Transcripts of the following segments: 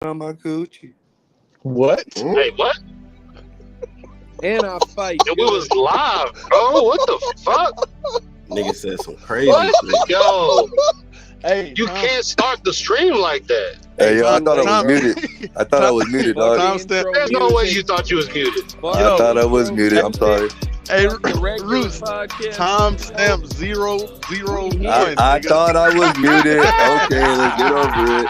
on my coochie. What? Hey, what? And I fight. Yo, we was live, bro. What the fuck? Nigga said some crazy What? shit. Yo, Hey, you can't start the stream like that. Hey, yo, I thought I Tom- was muted. I thought I was muted, dog. Timestamp. There's no way you thought you was muted. I thought I was muted. I'm sorry. Hey, The regular Roots. podcast. Timestamp 001. I thought I was muted. Okay, let's get over it.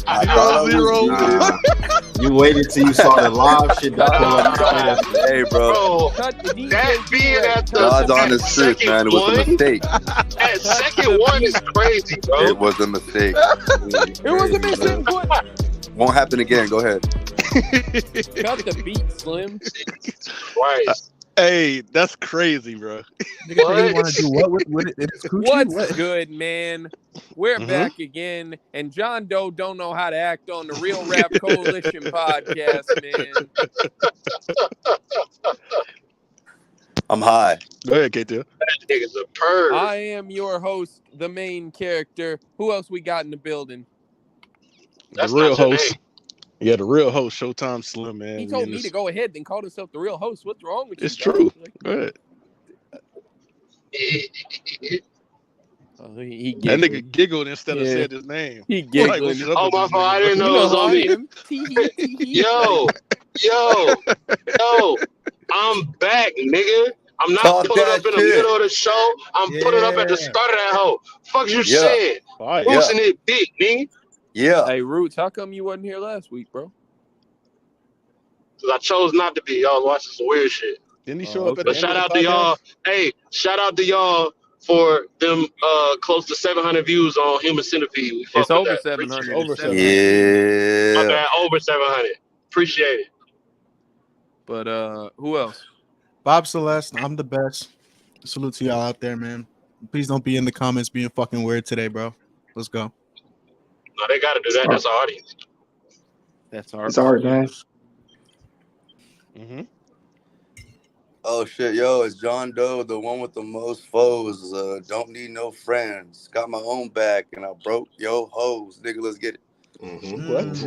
I thought I was 001. muted. You waited till you saw the live shit. Hey, bro. Bro, Cut the DJ that being at the God's at honest truth, second man. It was a one, mistake. at second one is crazy, bro. It was a mistake. It was a missing point. Won't happen again. Go ahead. Cut the beat, Slim. Christ. Hey, that's crazy, bro. Nigga say you want to do what with it? It's coochie? What's What? good, man? We're back again, and John Doe don't know how to act on the Real Rap Coalition podcast, man. I'm high. Go ahead, K2. That nigga's a perv. I am your host, the main character. Who else we got in the building? That's the real not your host. name. Yeah, the real host, Showtime Slim, man. He We told in me this- to go ahead and call himself the real host. What's wrong with you? It's dog? true. Like, Go ahead. he That giggled. nigga giggled instead of Yeah. said his name. He Like, giggled. what's up Oh, with my this fault. I nigga? didn't know You it was know on I me. am. Tee-hee. Yo, I'm back, nigga. I'm not Talk pulling that up in the shit. middle of the show. I'm pulling up at the start of that hoe. Fuck you Yeah. said. Fire. Yeah. Boosting it big, nigga. Yeah. Hey, Roots, how come you wasn't here last week, bro? Because I chose not to be. Y'all watching some weird shit. Didn't he Oh, show up at okay. the But end shout of out the to podcast? y'all. Hey, shout out to y'all for them close to 700 views on Human Centipede. We fuck It's with over that. 700. Over It's 700. 700. My Yeah. bad, over 700. Appreciate it. But who else? Bob Celeste, I'm the best. Salute to y'all out there, man. Please don't be in the comments being fucking weird today, bro. Let's go. No, they got to do that. That's our audience. That's our. It's art, man. Mm-hmm. Oh shit, yo, it's John Doe, the one with the most foes. Don't need no friends. Got my own back and I broke yo hoes. Nigga, let's get it. What?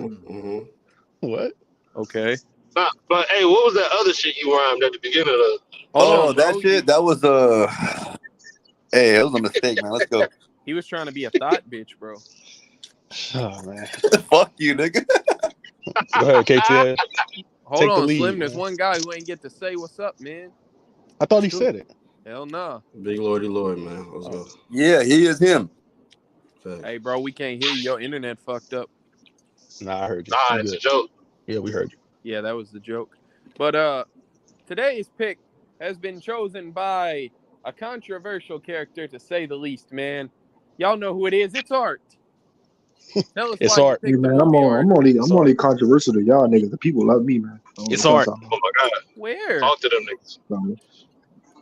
What? Okay. Nah, but hey, what was that other shit you rhymed at the beginning of the? Hold on, that bro. shit, that was hey, it was a mistake, man. Let's go. He was trying to be a thought bitch, bro. Oh, man. Fuck you, nigga. Go ahead, KTN. Hold Take the on, lead, Slim. There's man. one guy who ain't get to say what's up, man. I thought he said it. Hell nah. Big Lordy Lord, man. Let's go. Yeah, he is him. Fact. Hey, bro, we can't hear you. Your internet fucked up. Nah, I heard you. Nah, You it's a good. joke. Yeah, we heard you. Yeah, that was the joke. But today's pick has been chosen by a controversial character, to say the least, man. Y'all know who it is. It's Art. Tell us It's why you Art. picked Hey, man, the I'm movie, on. Art. I'm only controversial to y'all niggas. The people love me, man. It's art. Oh my god, Where? talk to them niggas.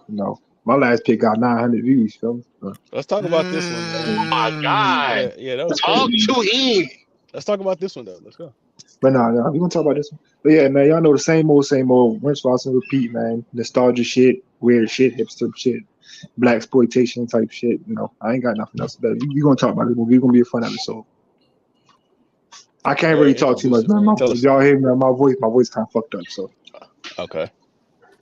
No, my last pick got 900 views. Feel me? Let's talk about this one, man. Oh my god, Yeah, that was talk crazy. to him. Let's talk about this one, though. Let's go. But no, we gonna talk about this one. But yeah, man, y'all know the same old. Rinse, wash, and repeat, man. Nostalgia shit, weird shit, hipster shit, black exploitation type shit. You know, I ain't got nothing else. But we gonna talk about this movie. It's gonna be a fun episode. I can't really talk too much, man. Tell us. If y'all hear me, my voice kind of fucked up. So Okay.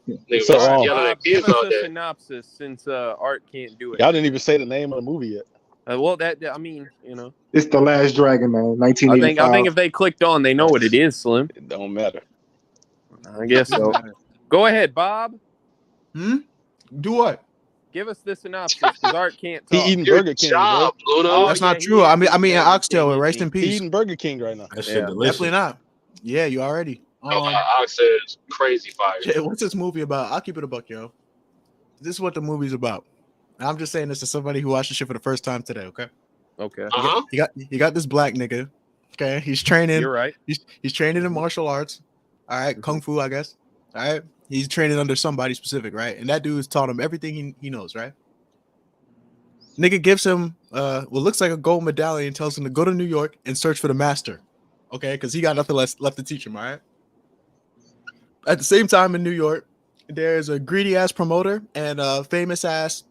Niggas So, so, yelling Bob, at give kids us all a day. synopsis since Art can't do it. Y'all didn't even say the name of the movie yet. Well, I mean, you know. it's The Last Dragon, man. I 1985. think if they clicked on, they know what it is, Slim. It don't matter. I guess so. Go ahead, Bob. Do what? Give us the synopsis, because Art can't He talk. eating Your Burger King, job, Luno. Oh, That's yeah, not he true. is I mean, eating Burger Oxtail. King. Rest in bro. He peace. eating Burger King right now. That shit Yeah, delicious. Definitely not. Yeah, you already. Ox says crazy fire. Shit, what's this movie about? I'll keep it a buck, yo. This is what the movie's about. And I'm just saying this to somebody who watched the shit for the first time today. Okay. Okay. Uh-huh. You got this black nigga. Okay, he's training. You're right. He's training in martial arts. All right, kung fu, I guess. All right, he's training under somebody specific, right? And that dude's taught him everything he knows, right? Nigga gives him what looks like a gold medallion, tells him to go to New York and search for the master. Okay, because he got nothing left to teach him. All right. At the same time in New York, there's a greedy ass promoter and a famous ass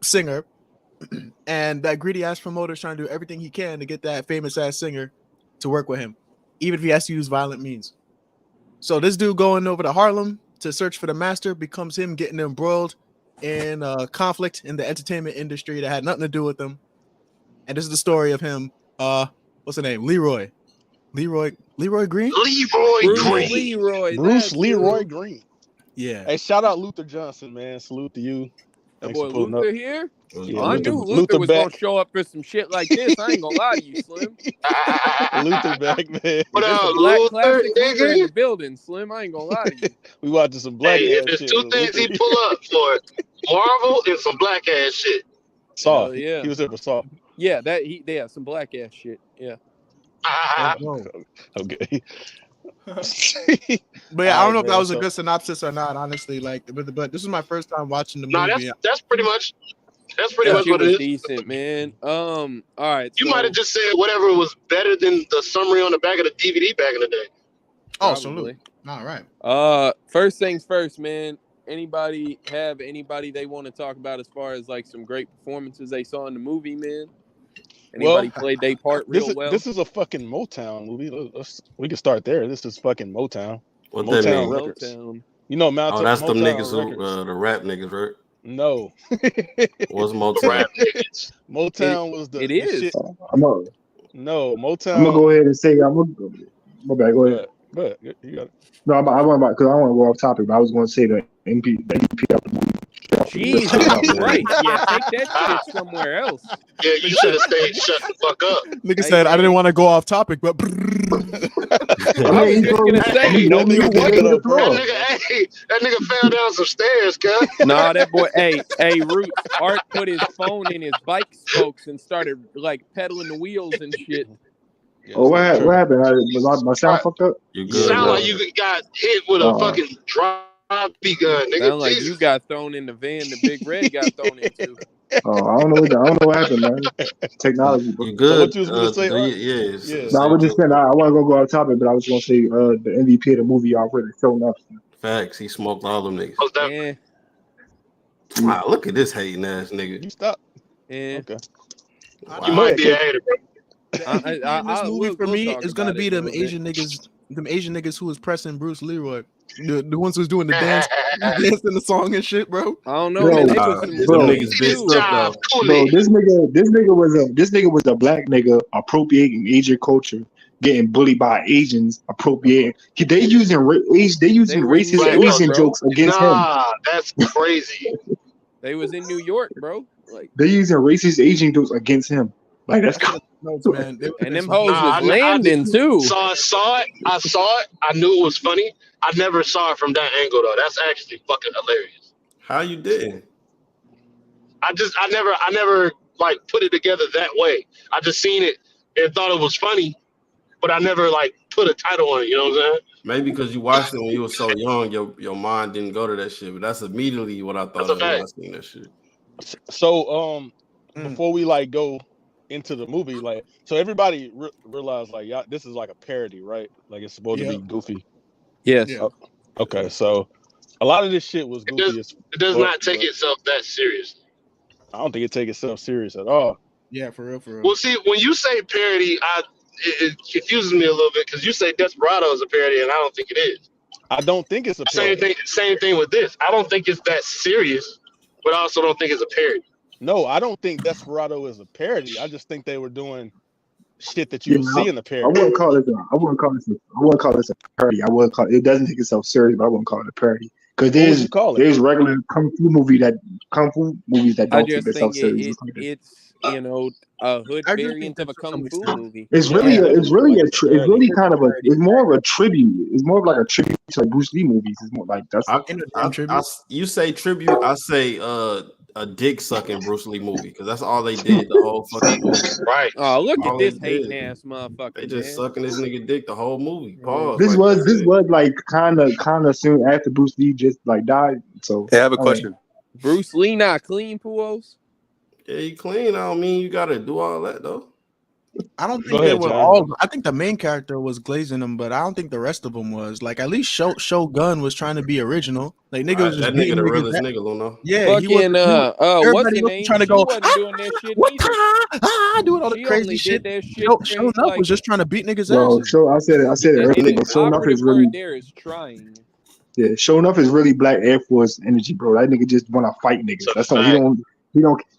singer, and that greedy ass promoter is trying to do everything he can to get that famous ass singer to work with him. even if he has to use violent means. So this dude going over to Harlem to search for the master becomes him getting embroiled in conflict in the entertainment industry that had nothing to do with him. And this is the story of him. What's the name? Leroy Green. Leroy Bruce Green. Leroy. Bruce that's Leroy who. Green. Yeah. Hey, shout out Luther Johnson, man. Salute to you. That Thanks boy for pulling Luther up. here. Yeah, I Luther- knew Luther Luther was gonna back. show up for some shit like this. I ain't gonna lie to you, Slim. Luther back, man. What There's up, a black Luther, classic Luther in the nigga? building, Slim. I ain't gonna lie to you. We watching some black Hey, ass if there's shit. two with things he Luther. pull up for, Marvel and some black ass shit. Saw. Hell yeah. He was there for Saw. Yeah, some black ass shit. Yeah. Okay. But yeah, I don't know if that man, was a so- good synopsis or not, honestly. Like, but this is my first time watching the No, movie. that's pretty much That what shit it was is. decent, man. All right. You so, might have just said whatever was better than the summary on the back of the DVD back in the day. Oh, probably. salute. All right. First things first, man. Anybody they want to talk about as far as like some great performances they saw in the movie, man? Anybody played their part real well? This is a fucking Motown movie. We can start there. This is fucking Motown. What that Motown mean? Records. Motown. You know Motown. Oh, that's them Motown niggas who Records. the rap niggas, right? No. What's Motown? Rap niggas. Motown was the It the is. shit. I'm gonna No, Motown. go ahead and say my bad. Go ahead. But you got it. No, I want because I want to go off topic, but I was going to say the MVP of the movie. Jesus Christ. Yeah, take that shit somewhere else. Yeah, you should have stayed shut the fuck up. Nigga said I didn't want to go off topic, but I was just gonna say, Hey, no nigga pick it up, bro. that nigga fell down some stairs, cuz. nah, that boy, hey, Roots, Art put his phone in his bike spokes and started like pedaling the wheels and shit. Oh, what happened? Was my sound fucked up? You You good? sound bro. like you got hit with a fucking drive-B gun, nigga. Sound like Jesus. you got thrown in the van the Big Red got thrown into. Oh, I don't know what happened, man. Technology. Bro. You good? So what you was gonna say, Art? Yeah. No, I was just saying I want to go off topic, but I was going to say the MVP of the movie already Sho'nuff. Facts. He smoked all them niggas. What's that? Yeah, Wow, look at this hating ass nigga. You stop. yeah. Okay. You might be a hater, bro. This movie for we'll me talk is gonna about be it a them little bit. Asian niggas who was pressing Bruce Leroy, the ones who's doing the dance in the song and shit, bro. I don't know, Bro, man. They Nah, put some them bro. niggas bitched up Job, though. Bro, Cooley. this nigga was a black nigga appropriating Asian culture, getting bullied by Asians, appropriating. They using They were in racist New York, Asian bro. jokes against him. Nah, that's crazy. They was in New York, bro. Like, They using racist Asian jokes against him. Like that's Notes, man. and them hoes Nah, was landing too. I saw it. I knew it was funny. I never saw it from that angle though. That's actually fucking hilarious. How you didn't? I never like put it together that way. I just seen it and thought it was funny, but I never like put a title on it. You know what I'm saying? Maybe because you watched it when you were so young, your mind didn't go to that shit. But that's immediately what I thought That's a of when I fact. seen that shit. So before we like go into the movie, like so everybody realized like y'all, this is like a parody, right? Like it's supposed to be goofy. Yes. Yeah. Okay, so a lot of this shit was goofy. It does not take itself that seriously. I don't think it takes itself serious at all. Yeah, for real, for real. Well, see, when you say parody, it confuses me a little bit because you say Desperado is a parody, and I don't think it is. I don't think it's a parody. Same thing with this. I don't think it's that serious, but I also don't think it's a parody. No, I don't think Desperado is a parody. I just think they were doing shit that you would see in the I parody. wouldn't call this a parody. I would call it doesn't take itself serious, but I wouldn't call it a parody. Because What would you call it? there's regular kung fu movies that don't I take just themselves think serious. it's a hood I do variant think of a that to kung some fu extent. movie. It's more of a tribute. It's more of like a tribute to like Bruce Lee movies. It's more like that's You say tribute, I say a dick sucking Bruce Lee movie because that's all they did the whole fucking movie. Right. Oh, look All at this they did. hating ass motherfucker. They just man. sucking this nigga dick the whole movie. Pause. this Like, was like kind of soon after Bruce Lee just like died. So Hey, I have a question. Bruce Lee not clean, Puos? yeah, you clean. I don't mean you gotta do all that though. I don't think Go they ahead, were John. all. I think the main character was glazing them, but I don't think the rest of them was. Like at least Shogun was trying to be original. Like nigga was just That nigga beating the niggas. realest nigga, Luno. Yeah, he was. Fucking what's Everybody her was name? trying to She go. wasn't doing that shit neither. Doing all the She crazy only shit. did that shit Sho'nuff like was just trying to beat niggas' Yo, asses. I said it the, earlier, the but Sho'nuff operative is really word there is trying. yeah, Sho'nuff is really Black Air Force energy, bro. That nigga just wanna fight niggas. It's a That's all. He fact.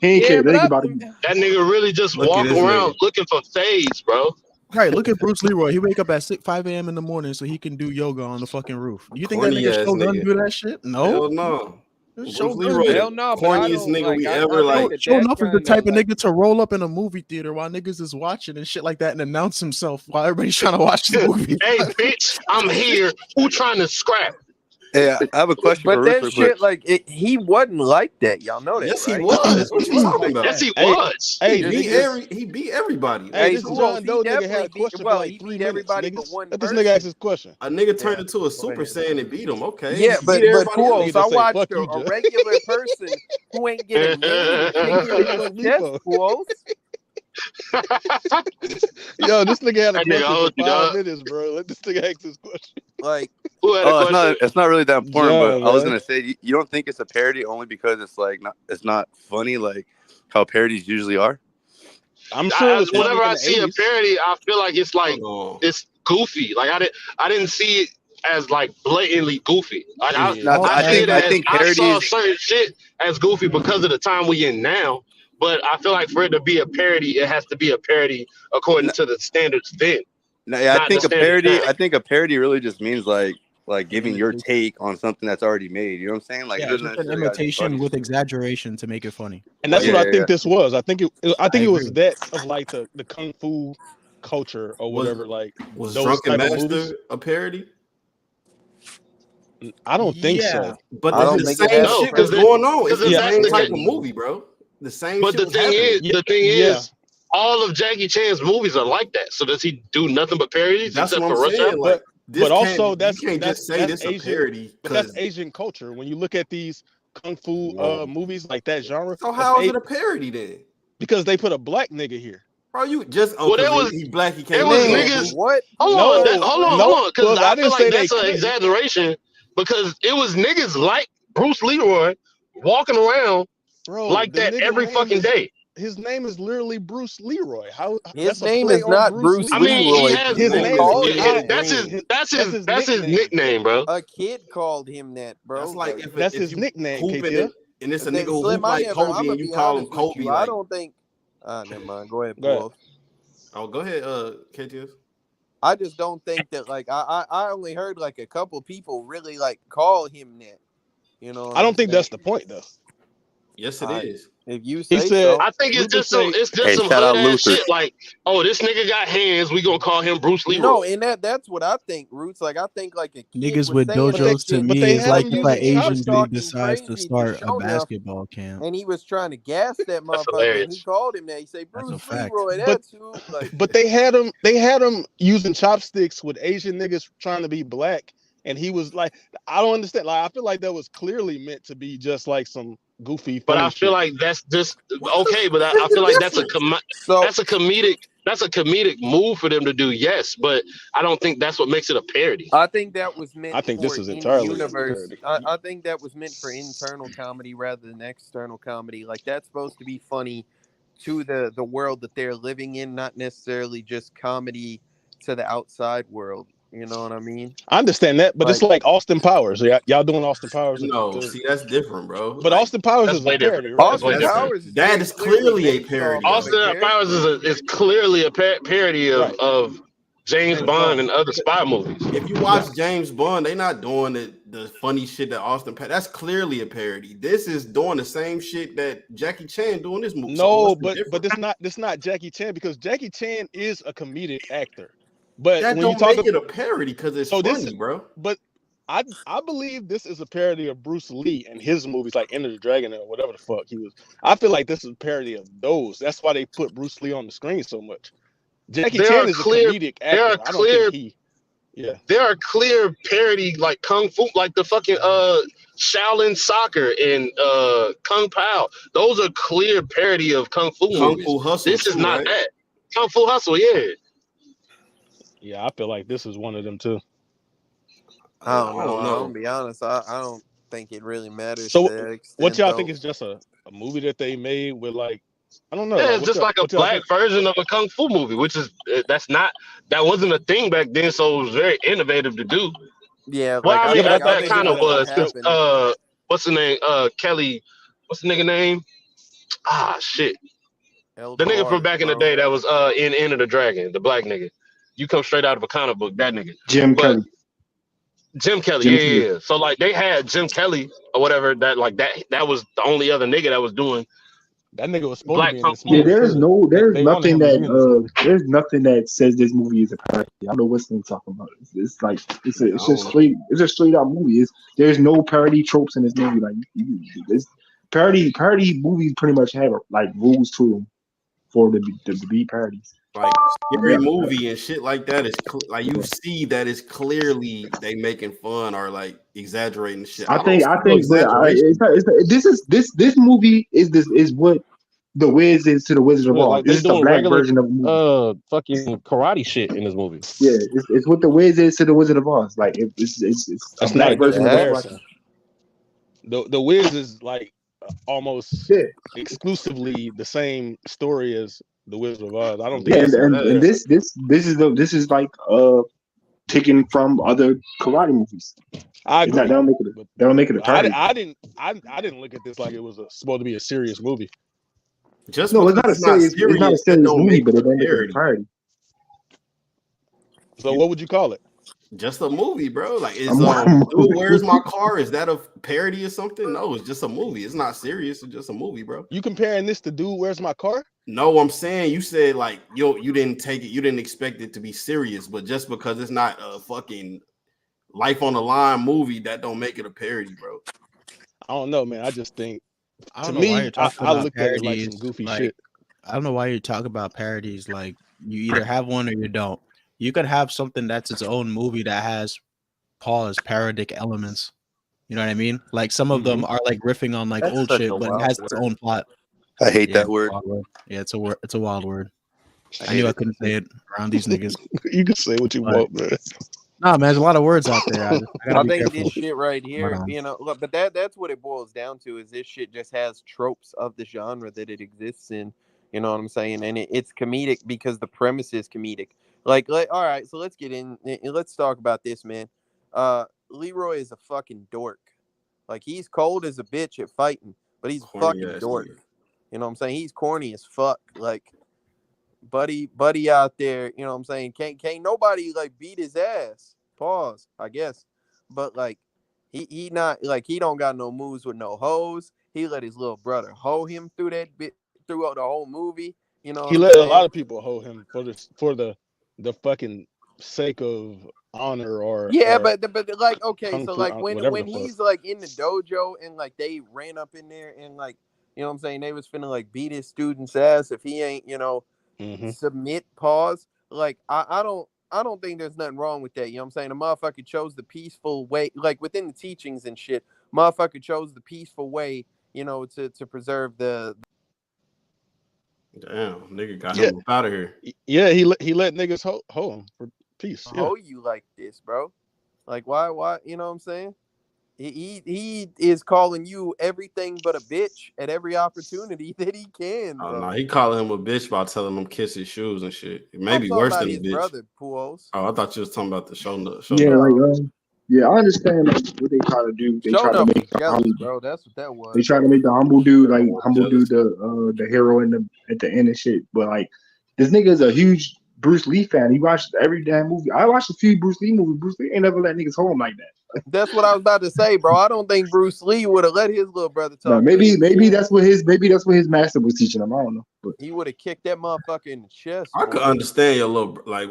ain't Yeah, care. but Think about it. That nigga really just Look at walk this around nigga. looking for fades, bro. Right, look at Bruce Leroy. He wake up at 5 a.m. in the morning so he can do yoga on the fucking roof. Do you think that Corny nigga ass Shogun nigga. do that shit? No. Hell no. Bruce Shogun Leroy, did- Hell the no, but I corniest don't nigga like. we I ever think like. Sho'nuff is the type of like, nigga to roll up in a movie theater while niggas is watching and shit like that and announce himself while everybody's trying to watch the movie. Hey, bitch, I'm here. Who trying to scrap? Hey, I have a question for but Ruth that real quick. shit, like, he wasn't like that. Y'all know that, Yes, right? he was. What you talking about? Yes, he Hey, was. Hey, He beat everybody. Hey, Hey, this who John else? He Doe nigga had definitely a question beat. for Well, like he 3 beat minutes. everybody Niggas. but one Let this person. nigga ask his question. A nigga turned Yeah. into a Super Saiyan and beat him. Okay. Yeah, He but beat everybody who else. else? Nigga I say, watched "Fuck a you, John." regular person who ain't get a name kick him in Fuck his me, chest. bro. Who else? Yo, this nigga had a That nigga question for owed you, 5 dog. minutes, bro. Let this nigga ask his question. Like, Who had a Oh, question? it's not really that important. John, But I was man. gonna say, you don't think it's a parody only because it's not funny like how parodies usually are. I'm sure it was funny Whenever in I the see a 80s. parody, I feel like it's like Hold on. it's goofy. Like I didn't see it as like blatantly goofy. Like Yeah. No, I see it I as think I saw parodies. certain shit as goofy because of the time we in now. But I feel like for it to be a parody, it has to be a parody according to the standards then, No, yeah, not the standards now. I think a parody really just means like giving your take on something that's already made. You know what I'm saying? Like it Yeah, doesn't just an necessarily gotta be imitation funny. with exaggeration to make it funny. And that's Yeah, what I yeah, think this was. I think I it was agree. that of like the kung fu culture or whatever, like Was those Drunken type of movies. Master a parody? I don't think Yeah. so. But I don't the think it same has a shit was premise. going on. It's the Because if that's same the type case, of movie, bro. The same but shit the was thing happening. is, all of Jackie Chan's movies are like that. So does he do nothing but parodies That's except what I'm for Rush saying. Hour? Like But also you can't just say that's this a Asian, parody but that's because Asian culture. When you look at these kung fu movies like that genre, so that's how is it a parody then? because they put a black nigga here. Bro, you just Well, there because was he black, he there can't was do man, it. niggas. what? Hold No, on, hold on, because look, I I feel didn't say like they that's an couldn't. exaggeration because it was niggas like Bruce Leroy walking around Bro, like the that nigga every name fucking is day. his name is literally Bruce Leroy. How His that's a name play is on not Bruce Bruce I Lee. mean, he Leroy. has His They name called is him that's that. his nickname, bro. A kid called him that, bro. That's like that's if his you nickname, hooping KTF. it, and it's a They, nigga who Slim, hoop like I'm Kobe gonna and you be call him honest with Kobe. you. I Like, don't think. Never mind. Go ahead, Go ahead. Pull. oh, go ahead, KTS. I just don't think that. Like, I only heard like a couple people really like call him that. You know what I I'm don't think saying? that's the point though. Yes, it is. If you He say said so. I think it's Luther just some say Hey, some shout out hood ass Luther. shit. Like, oh, this nigga got hands. We gonna call him Bruce Leroy. No, and that's what I think, Roots. Like I think like a kid Niggas was with saying that dojos to shit, but me they is had like him if using an and he was Asian dude talking decides to crazy to start a Sho'nuff, basketball camp. and he was trying to gas that That's motherfucker, and he hilarious. called him that. He said, That's a "Bruce fact. Leroy, but that's who." Like, but they had him using chopsticks with Asian niggas trying to be black, and he was like, I don't understand. Like I feel like that was clearly meant to be just like some goofy But funny I feel shit. like that's just okay. But I What's feel the like difference? so that's a comedic move for them to do. Yes, but I don't think that's what makes it a parody. I think that was meant I think this for is in entirely a universe. parody. I think that was meant for internal comedy rather than external comedy. Like that's supposed to be funny to the world that they're living in, not necessarily just comedy to the outside world. You know what I mean? I understand that, but it's Like like Austin Powers. Y'all doing Austin Powers? No, see, that's different, bro. But Like, Austin Powers That's is a way different. parody, right? That's way Austin different. Powers is that very is clearly a based parody, off though. of a Austin Powers character. is clearly a parody Right. of James Bond and other spy movies. If you watch James Bond, they not doing the funny shit that That's clearly a parody. This is doing the same shit that Jackie Chan doing this movie. No, but this not Jackie Chan because Jackie Chan is a comedic actor. But that when you don't talk make it a parody because it's so funny, this, bro. but I believe this is a parody of Bruce Lee and his movies like Enter the Dragon or whatever the fuck he was. I feel like this is a parody of those. That's why they put Bruce Lee on the screen so much. Jackie Chan is a comedic actor. I don't think he. Yeah. There are clear parody like Kung Fu, like the fucking Shaolin Soccer and Kung Pao. Those are clear parody of Kung Fu Kung movies. Fu Hustle This is too, not right? that. Kung Fu Hustle, yeah. Yeah, I feel like this is one of them too. I don't know. I'm know. gonna be honest. I don't think it really matters So to that what extent, y'all though. think is just a movie that they made with like I don't know. Yeah, Like, it's just like a what y'all black think? version of a kung fu movie, which is that wasn't a thing back then, so it was very innovative to do. Yeah, Well, like I I mean, Yeah, but think I that think is it kind of what like would was because happen. what's the name? Kelly, what's the nigga name? Ah, shit, El the nigga from Bars, back in the bro. day that was in Enter the Dragon, the black nigga. You come straight out of a comic book, that nigga. Jim But Kelly. Jim Kelly, Jim yeah, Kelly. yeah, yeah. So like they had Jim Kelly or whatever that was the only other nigga that was doing that nigga was supposed to black be in kung this Yeah, fu. movie too. there's They wanted nothing him to be in this movie. there's nothing that says this movie is a parody. I don't know what's been talking about. It's like I it's don't just know. it's a straight out movie. There's no parody tropes in this movie. Like it's parody movies pretty much have like rules to them for the be parodies. Like Yeah, scary movie and shit like that is like you see that it's clearly they making fun or like exaggerating shit. I don't see I no think, but exaggeration. this movie is what the Wiz is to the Wizard of Yeah, Oz. like This they is the doing black regular version of the movie. fucking karate shit in this movie. Yeah, it's what the Wiz is to the Wizard of Oz. Like it's a That's not a black good version of a That karate. comparison. The Wiz is like almost Yeah, exclusively the same story as the Wizard of Oz. I don't think yeah, that's a good and comparison. this is like taken from other karate movies. I It's not, agree, they don't make it a parody. I didn't look at this like it was supposed to be a serious movie. Just No, because it's not it's not a serious, that serious don't movie, make but it they a don't make it a parody. parody. So what would you call it? Just a movie, bro. Like is I'm- Dude, Where's My Car? Is that a parody or something? No, it's just a movie. It's not serious. It's just a movie, bro. You comparing this to Dude, Where's My Car? No, I'm saying you said like you didn't take it, you didn't expect it to be serious, but just because it's not a fucking life on the line movie, that don't make it a parody, bro. I don't know, man. I just think I to don't know why me, you're talking I about looked at it like parodies. some goofy Like, shit. I don't know why you talk about parodies. Like, you either have one or you don't. You could have something that's its own movie that has parodic elements. You know what I mean? Like some of them are like riffing on like That's old such shit, a but it wild has its word. own plot. I hate Yeah, that word. yeah, it's a word. It's a wild word. I I knew hate I it. couldn't say it around these niggas. You can say what you But want, man. no, man, there's a lot of words out there. I gotta I be think careful. this shit right But, here, look, but that's what it boils down to is this shit just has tropes of the genre that it exists in. You know what I'm saying? And it's comedic because the premise is comedic. All right, so let's get in. Let's talk about this, man. Leroy is a fucking dork. Like he's cold as a bitch at fighting, but he's a Corny fucking ass dork. nigga. You know what I'm saying? He's corny as fuck. Like buddy out there, you know what I'm saying? Can't nobody like beat his ass. Pause, I guess. But like he not like he don't got no moves with no hoes. He let his little brother hoe him through that bit throughout the whole movie. You know what He I'm let a saying? lot of people hold him for the fucking sake of honor Yeah, or but like okay, kung so fu, like whatever when the fuck. he's like in the dojo and like they ran up in there and like you know what I'm saying, they was finna like beat his student's ass if he ain't, Mm-hmm. submit pause. Like I don't think there's nothing wrong with that. You know what I'm saying? The motherfucker chose the peaceful way, like within the teachings and shit. Motherfucker chose the peaceful way, to preserve the. Damn, nigga got Yeah, him up out of here. yeah. He let niggas hold him for peace. Yeah. Hoe you like this, bro? Like why? You know what I'm saying? He is calling you everything but a bitch at every opportunity that he can, Oh bro. no, he calling him a bitch by telling him kiss his shoes and shit. It may I'm be talking worse about than a his bitch. brother, Puos. Oh, I thought you was talking about the Sho'nuff. Yeah, No. yeah, I understand like, what they try to do. They try to Sho'nuff make was the jealous, humble, bro. That's what that they was. try to make the humble dude like humble Jealous. dude the hero at the end and shit. But like this nigga is a huge Bruce Lee fan. He watched every damn movie. I watched a few Bruce Lee movies. Bruce Lee ain't never let niggas hold him like that. That's what I was about to say, bro. I don't think Bruce Lee would have let his little brother No, talk. maybe Yeah. that's what his master was teaching him. I don't know. But He would have kicked that motherfucker in the chest. I boy. could understand your little like.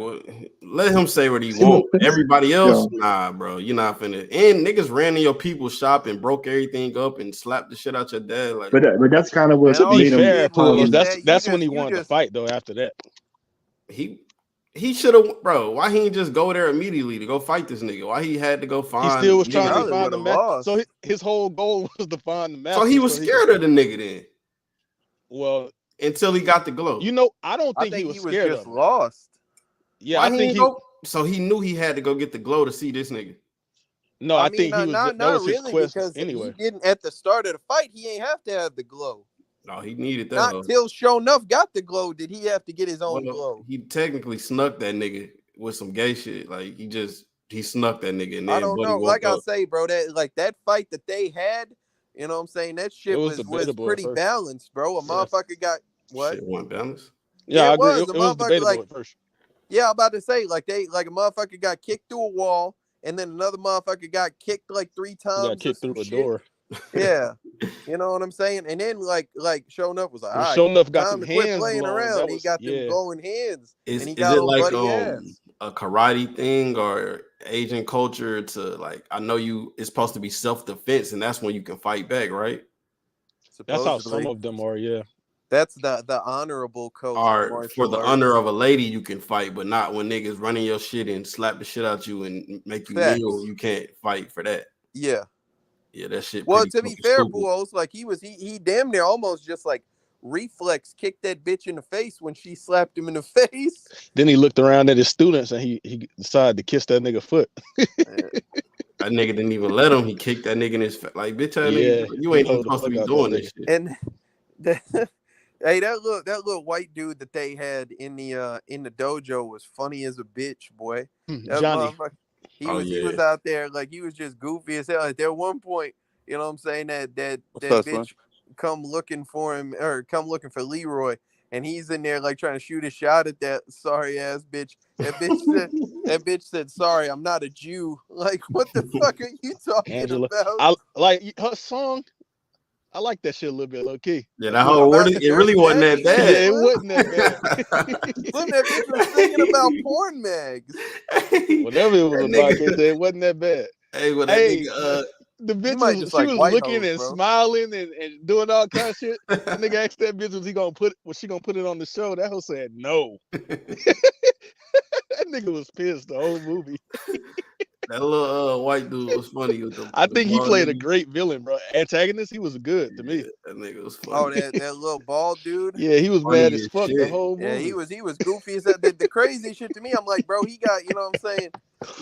Let him say what he want. Everybody else, Yo. nah, bro. You're not finna. And niggas ran in your people's shop and broke everything up and slapped the shit out your dad. Like, But that's kind of what Man, all made Be you him. fair, did was Pujols. get that. That's when he You wanted to just fight though. After that, he should have, bro. Why he didn't just go there immediately to go fight this nigga? Why he had to go he find still was trying to probably niggas? find the would have master. lost. So his whole goal was to find the master. So he was could- scared of the nigga then. Well, until he got the glow. You know, I don't I think, think he was scared just of it. lost. Yeah, Why I he think ain't go? So he knew he had to go get the glow to see this nigga. No, I mean, think he was. not That was his really, quest because anyway. he didn't at the start of the fight. He ain't have to have the glow. No, he needed that. Not till Sho'nuff got the glow did he have to get his own glow. He technically snuck that nigga with some gay shit. Like he snuck that nigga. And then I don't know. Like I say, bro, that fight that they had, you know what I'm saying? That shit was pretty balanced, bro. A motherfucker got what? Shit wasn't balanced. Yeah, I agree. Was. It was debatable at first. Yeah, I'm about to say, like a motherfucker got kicked through a wall, and then another motherfucker got kicked like 3 times. He got kicked through a door. Yeah, you know what I'm saying. And then like Sho'nuff was like, all right, Sho'nuff got time them to quit hands playing glowing. around. He got them glowing hands, and he got it like ass. A karate thing or Asian culture to like? I know it's supposed to be self-defense, and that's when you can fight back, right? That's how some of them are. Yeah. That's the honorable code. Or for the honor of a lady, you can fight, but not when niggas running your shit and slap the shit out you and make you kneel. You can't fight for that. Yeah. Yeah, that shit. Well, to be fair, Puos, like he damn near almost just like reflex kicked that bitch in the face when she slapped him in the face. Then he looked around at his students and he decided to kiss that nigga foot. That nigga didn't even let him. He kicked that nigga in his face. Like, bitch, you ain't even supposed to be doing this shit. And hey, that little white dude that they had in the dojo was funny as a bitch, boy. Johnny. He was out there like he was just goofy as hell. At that one point, you know what I'm saying, that bitch come looking for him or come looking for Leroy, and he's in there like trying to shoot a shot at that sorry ass bitch. That bitch said, "Sorry, I'm not a Jew." Like, what the fuck are you talking about? I like her song. I like that shit a little bit, low key. Yeah, that whole it really wasn't that bad. Yeah, it wasn't that bad. Slim, that bitch was singing about porn mags. Whatever it was about, it wasn't that bad. Hey, well, that nigga, the bitch was looking and smiling and doing all kind of shit. The nigga asked that bitch, was she gonna put it on the show? That hoe said no. That nigga was pissed the whole movie. That little white dude was funny. I think he played a great villain, bro. Antagonist, he was good to me. That nigga was funny. Oh, that little bald dude. Yeah, he was mad as fuck the whole movie. Yeah, he was goofy as that. The crazy shit to me, I'm like, bro, he got, you know what I'm saying?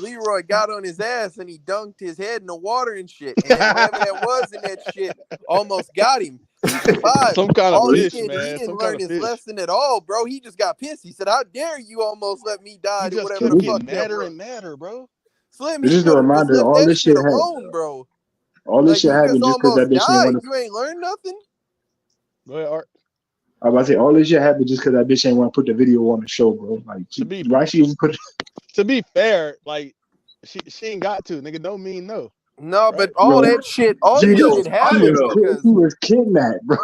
Leroy got on his ass and he dunked his head in the water and shit. And whatever that was in that shit almost got him. He survived. Some kind of fish, man. He didn't learn his lesson at all, bro. He just got pissed. He said, "How dare you almost let me die?" He just whatever kept the fuck getting madder and madder, bro. Slim, this is a reminder. All this shit alone, bro. All this shit happened just because that bitch didn't want to. You ain't learned nothing. Go ahead, Art. I was about to say all this shit happened just because that bitch ain't want to put the video on the show, bro. Like, why she even put it? To be fair, like she ain't got to. Nigga, don't mean no. No, right? But all that shit happened because he was kidnapped, bro.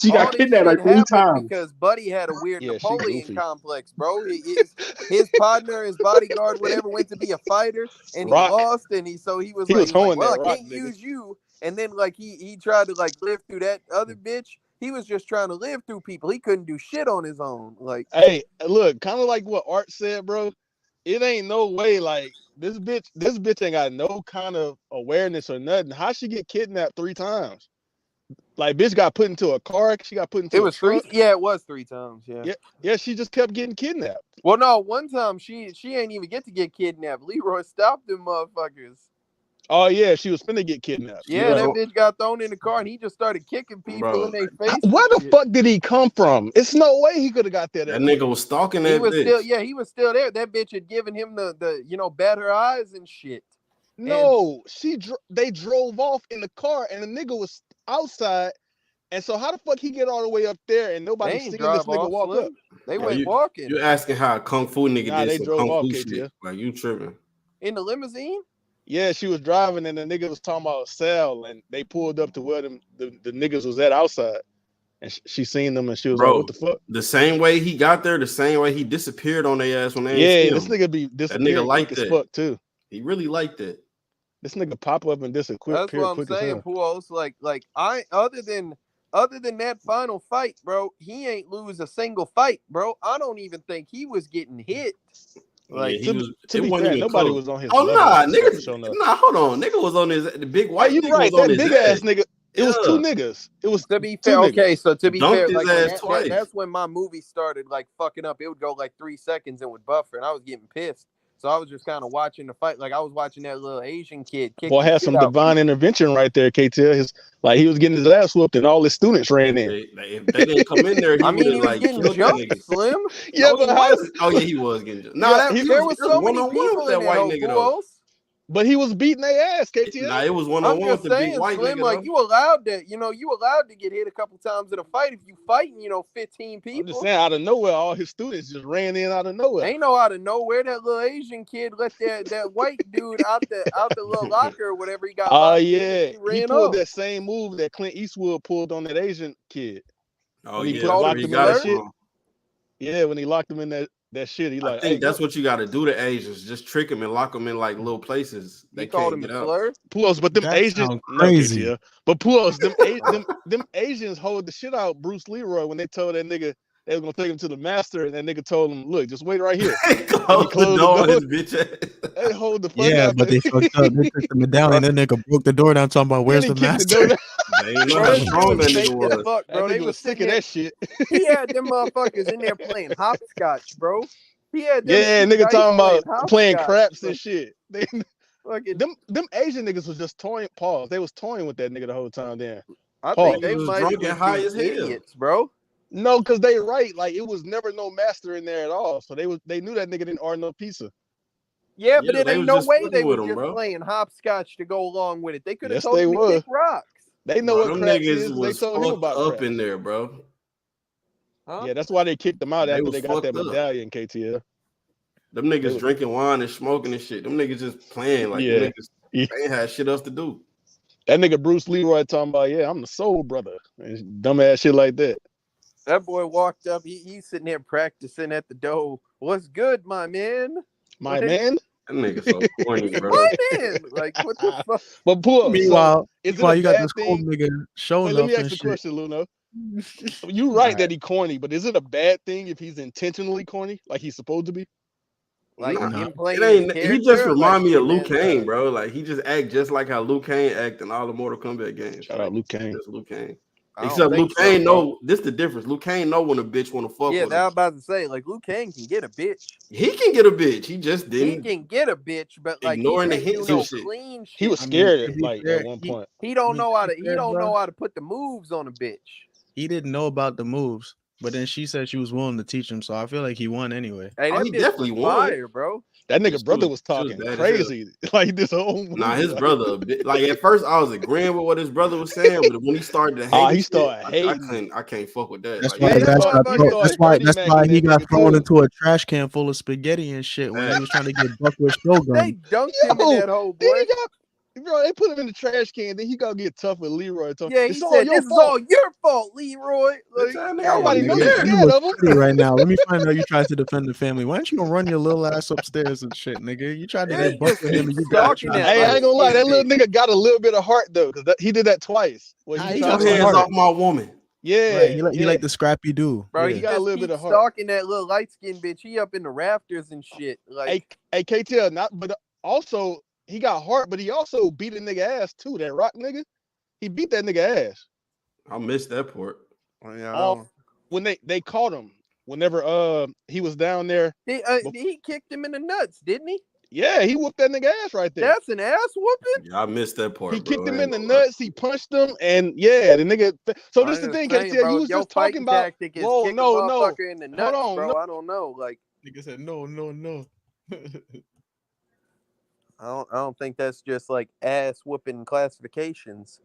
She got kidnapped like 3 times. Because Buddy had a weird Napoleon complex, bro. His partner, his bodyguard, whatever, went to be a fighter, and he lost, and he was like, well, I can't use you. And then like he tried to like live through that other bitch. He was just trying to live through people. He couldn't do shit on his own. Like, hey, look, kind of like what Art said, bro. It ain't no way like this bitch ain't got no kind of awareness or nothing. How she get kidnapped 3 times? Like, bitch got put into a car. She got put into a truck. 3. Yeah, it was 3 times. Yeah. She just kept getting kidnapped. Well, no, one time she ain't even get to get kidnapped. Leroy stopped them motherfuckers. Oh yeah, she was finna get kidnapped. Yeah, that bitch got thrown in the car and he just started kicking people in their face. Where the fuck did he come from? It's no way he could have got there. That nigga was stalking that bitch. He was still there. That bitch had given him the bat her eyes and shit. No, they drove off in the car and the nigga was outside. And so how the fuck he get all the way up there and nobody seeing this nigga walk up? They went walking. You asking how a kung fu nigga did some kung fu shit? Like, you tripping? In the limousine? Yeah, she was driving and the nigga was talking about a cell and they pulled up to where the niggas was at outside. And she seen them and she was like, what the fuck? The same way he got there, the same way he disappeared on their ass when they this nigga be disappearing. That nigga like as fuck too. He really liked that. This nigga pop up and disappear. That's what I'm saying, Puos. Like I other than that final fight, bro, he ain't lose a single fight, bro. I don't even think he was getting hit. Like, to be fair, nobody was on his level. Nigga. Nah, hold on. Nigga was on the big white nigga. Right, that big ass nigga. It was two Yeah. niggas. It was To be two fair, niggas. okay, so to be Dunked fair, his like ass twice. that's when my movie started like fucking up. It would go like 3 seconds and would buffer, and I was getting pissed. So I was just kind of watching the fight. Like I was watching that little Asian kid kick. Boy, had some divine intervention right there, KTL. He was getting his ass whooped, and all his students ran in. If they didn't come in there, I mean, he he was like getting killed that jumped, nigga. Slim. Yeah, No, but he how? wasn't. Oh yeah, he was getting jumped. No, Yeah, There was so many one-on-one people with that in white that nigga though. whole But he was beating their ass, KTL. Nah, it was I'm one-on-one with just the big saying, white Slim, nigga. like though. you allowed to get hit a couple times in a fight if you fighting, 15 people. I'm just saying, out of nowhere, all his students just ran in out of nowhere. Ain't no out of nowhere that little Asian kid let that white dude out the little locker or whatever he got. Oh locked in, yeah, and he he ran pulled off. that same move that Clint Eastwood pulled on that Asian kid. Oh When he yeah, called where him he a got it slur? from. Yeah, when he locked him in that shit, he I like, think hey, that's what you got to do to Asians. Just trick them and lock them in like little places. They He called can't him get a out. slur. Puos, but them That Asians, sound no, crazy. KTL. But Puos, them Asians hold the shit out Bruce Leroy when they told that nigga they was gonna take him to the master, and that nigga told him, look, just wait right here. Close the door on his bitch ass. They hold the fuck Yeah, out. but they fucked up. They took the medallion. That nigga broke the door down, talking about where's the Then he kicked the master. door down. They ain't know Bro, how that shit strong was that fake nigga as was. fuck, bro. That They nigga was was sick sitting of there. that shit. He had them motherfuckers in there playing hopscotch, bro. He had them Yeah, two nigga guys talking about playing hopscotch. craps and Like, shit. fucking, Them Asian niggas was just toying. Pause. They was toying with that nigga the whole time. Then I Pause. think they Niggas was might have drunk been and high two as hell. idiots, bro. No, because they right. Like it was never no master in there at all. So they knew that nigga didn't order no pizza. Yeah, but Yeah, it they ain't was no just way fucking they with was him, just bro. playing hopscotch to go along with it. They could have Yes, told they him to was. kick rocks. They know Bro, what them craps niggas is. They was told him fucked about up craps. in there, bro. Huh? Yeah, that's why they kicked them out They after was they got that fucked up. medallion, KTL. Them niggas was- drinking wine and smoking and shit. Them niggas just playing like Yeah. them niggas. Yeah. They ain't had shit else to do. That nigga Bruce Leroy talking about, yeah, I'm the soul brother. And dumbass shit like that. That boy walked up. He's sitting there practicing at the door. What's good, my man? My Like, man. That nigga so corny, bro. My man. Like, what the fuck? But poor. Meanwhile, So, is it while a you got bad this cold thing? nigga Wait, let me Sho'nuff ask and the shit. question, Luno. You right that he corny, but is it a bad thing if he's intentionally corny, like he's supposed to be? Like Nah, him it playing ain't. his He just character, remind me of like, Liu Kang, bro. Like he just act just like how Liu Kang act in all the Mortal Kombat games. Shout like, out Luke Kane. Just Liu Kang. I don't Except Liu think so, Kang bro. know this the difference. Liu Kang know when a bitch want to fuck Yeah, with that I him. was about to say. Like, Liu Kang can get a bitch. He can get a bitch. He just He didn't. can get a bitch, but like Ignoring he the can't do hints no and shit. clean shit. He was I mean, scared to at, be like fair, at one point. He don't know how to. to be He fair, don't bro, know how to put the moves on a bitch. he didn't know about the moves, but then she said she was willing to teach him, so I feel like he won anyway. Hey, Oh, that he bitch definitely was won. fire, bro. That She nigga brother was was talking bad as crazy, like this whole movie. Nah, his like, brother, a bit, like at first I was agreeing with what his brother was saying, but when he started to hate, Oh, and he shit, started I hating. can't fuck with that. That's Like, why Yeah, his he ass started- got he thrown. started That's dirty why macking he that got nigga, thrown too. into a trash can full of spaghetti and shit when he was trying to get bucked with They Shogun. dunked him in Yo, that hole, then boy. he got, bro, they put him in the trash can. Then he gonna get tough with Leroy. Yeah, he It's all said, your "This is fault. all your fault, Leroy." bitch, Like, that nigga Everybody wasn't know even you there. You scared look of him. pretty right now. Let me find out you tried to defend the family. Why don't you gonna run your little ass upstairs and shit, nigga? You tried to Yeah, get bucked with him and you got stalking shot. that Hey, I ain't gonna lie. That light-skinned little nigga got a little bit of heart though, because he did that twice. Where Nah, he he Get tried got your to some hands heart. off my woman. Yeah, Right, he yeah. like the scrappy dude. Bro, Yeah. he got a just little bit keeps of heart. stalking that little light-skinned bitch. He up in the rafters and shit. Like, Hey, KTL, but also he got heart, but he also beat a nigga ass too. That rock nigga, he beat that nigga ass. I missed that part. When they caught him, whenever he was down there. he kicked him in the nuts, didn't he? Yeah, he whooped that nigga ass right there. That's an ass whooping. Yeah, I missed that part. He bro. kicked him I in ain't the gonna lie. nuts. He punched him, and yeah, the nigga. So this is the I'm thing, just saying, KTL. bro, You if was your just talking fighting about. tactic is Whoa, kick a no. motherfucker in the nuts, on, bro. no. I don't know. Like, Nigga said no. I don't think that's just like ass whooping classifications.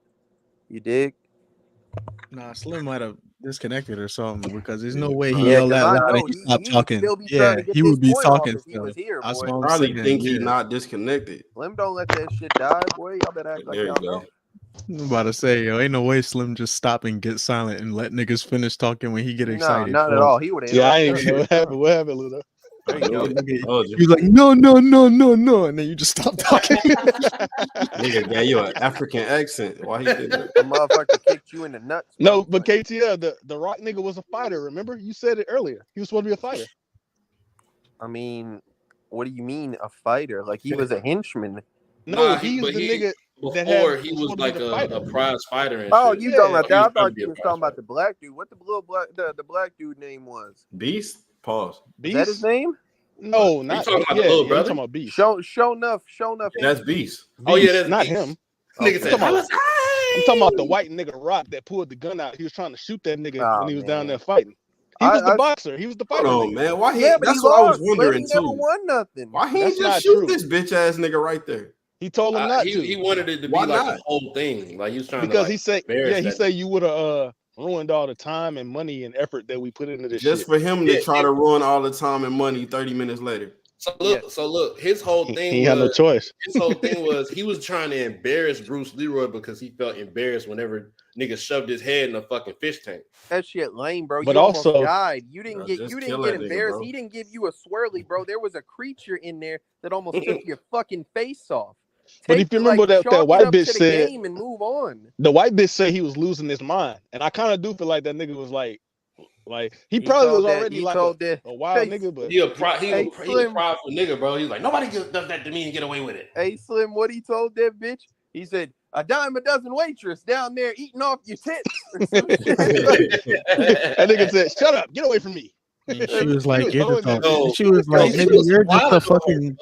You dig? Nah, Slim might have disconnected or something because there's no Yeah, way he probably. Yeah, yelled because that I loud know and he he stopped would talking. still be Yeah, trying to get he this would be point off talking if he still. was here, That's boy. what I'm Probably saying. think he Yeah. not disconnected. Slim don't let that shit die, boy. Y'all better act like There y'all you know. go. I'm about to say, yo, ain't no way Slim just stop and get silent and let niggas finish talking when he get No, excited. not at all. He would have Yeah, I interrupted ain't even know us. what happened. What happened, Ludo? There you go. He was like, no, and then you just stop talking. Nigga gave you an African accent. Why he did that? A motherfucker kicked you in the nuts. Bro. No, but KTL, the rock nigga was a fighter. Remember, you said it earlier. He was supposed to be a fighter. I mean, what do you mean a fighter? Like he was a henchman. No, Nah, he's but the nigga. that had before he was supposed to be like the a fighter. prize fighter and Oh, shit. you talking about He that? was I trying to thought be you a was prize talking about fighter. the black dude. What the little black the black dude name was? Beast. Pause. Is that his Beast? name? No, You not talking Beast. about the Yeah, little you brother? talking about Beast. Sho'nuff. Yeah, that's Beast. Beast, Oh yeah, that's not Beast. him. Nigga Okay. said, I'm talking about- "Hey!" I'm talking about the white nigga Rock that pulled the gun out. He was trying to shoot that nigga Oh, when he was down man. there fighting. He was the boxer. He was the fighter. Hold on, nigga. man. Why he? Yeah, but That's he what I was lost. Slim, wondering he never too. won nothing. Why he That's ain't not just shoot true. this bitch ass nigga right there? He told him not to. He wanted it to be Why like not? A whole thing. Like he was trying because to he said, embarrass he that said you would have ruined all the time and money and effort that we put into this just shit. for him to try to ruin all the time and money 30 minutes later. So look, his whole thing He had no choice. His whole thing was he was trying to embarrass Bruce Leroy because he felt embarrassed whenever nigga shoved his head in a fucking fish tank. That shit lame, bro. But you also- almost died. You didn't get just kill that nigga, embarrassed. bro. He didn't give you a swirly, bro. There was a creature in there that almost took your fucking face off. But if you remember that white bitch said game and move on. the white bitch said he was losing his mind, and I kind of do feel like that nigga was like he probably was already like a wild nigga, but He a prideful Slim. nigga, bro. He's like, nobody does that to me and get away with it. Hey, Slim, what he told that bitch? He said, a dime a dozen waitress down there eating off your tits. Or some shit. That nigga said, shut up, get away from me. And she was like, He was "You're throwing just that a-" she was like, He "Nigga, was you're just a wild, fucking."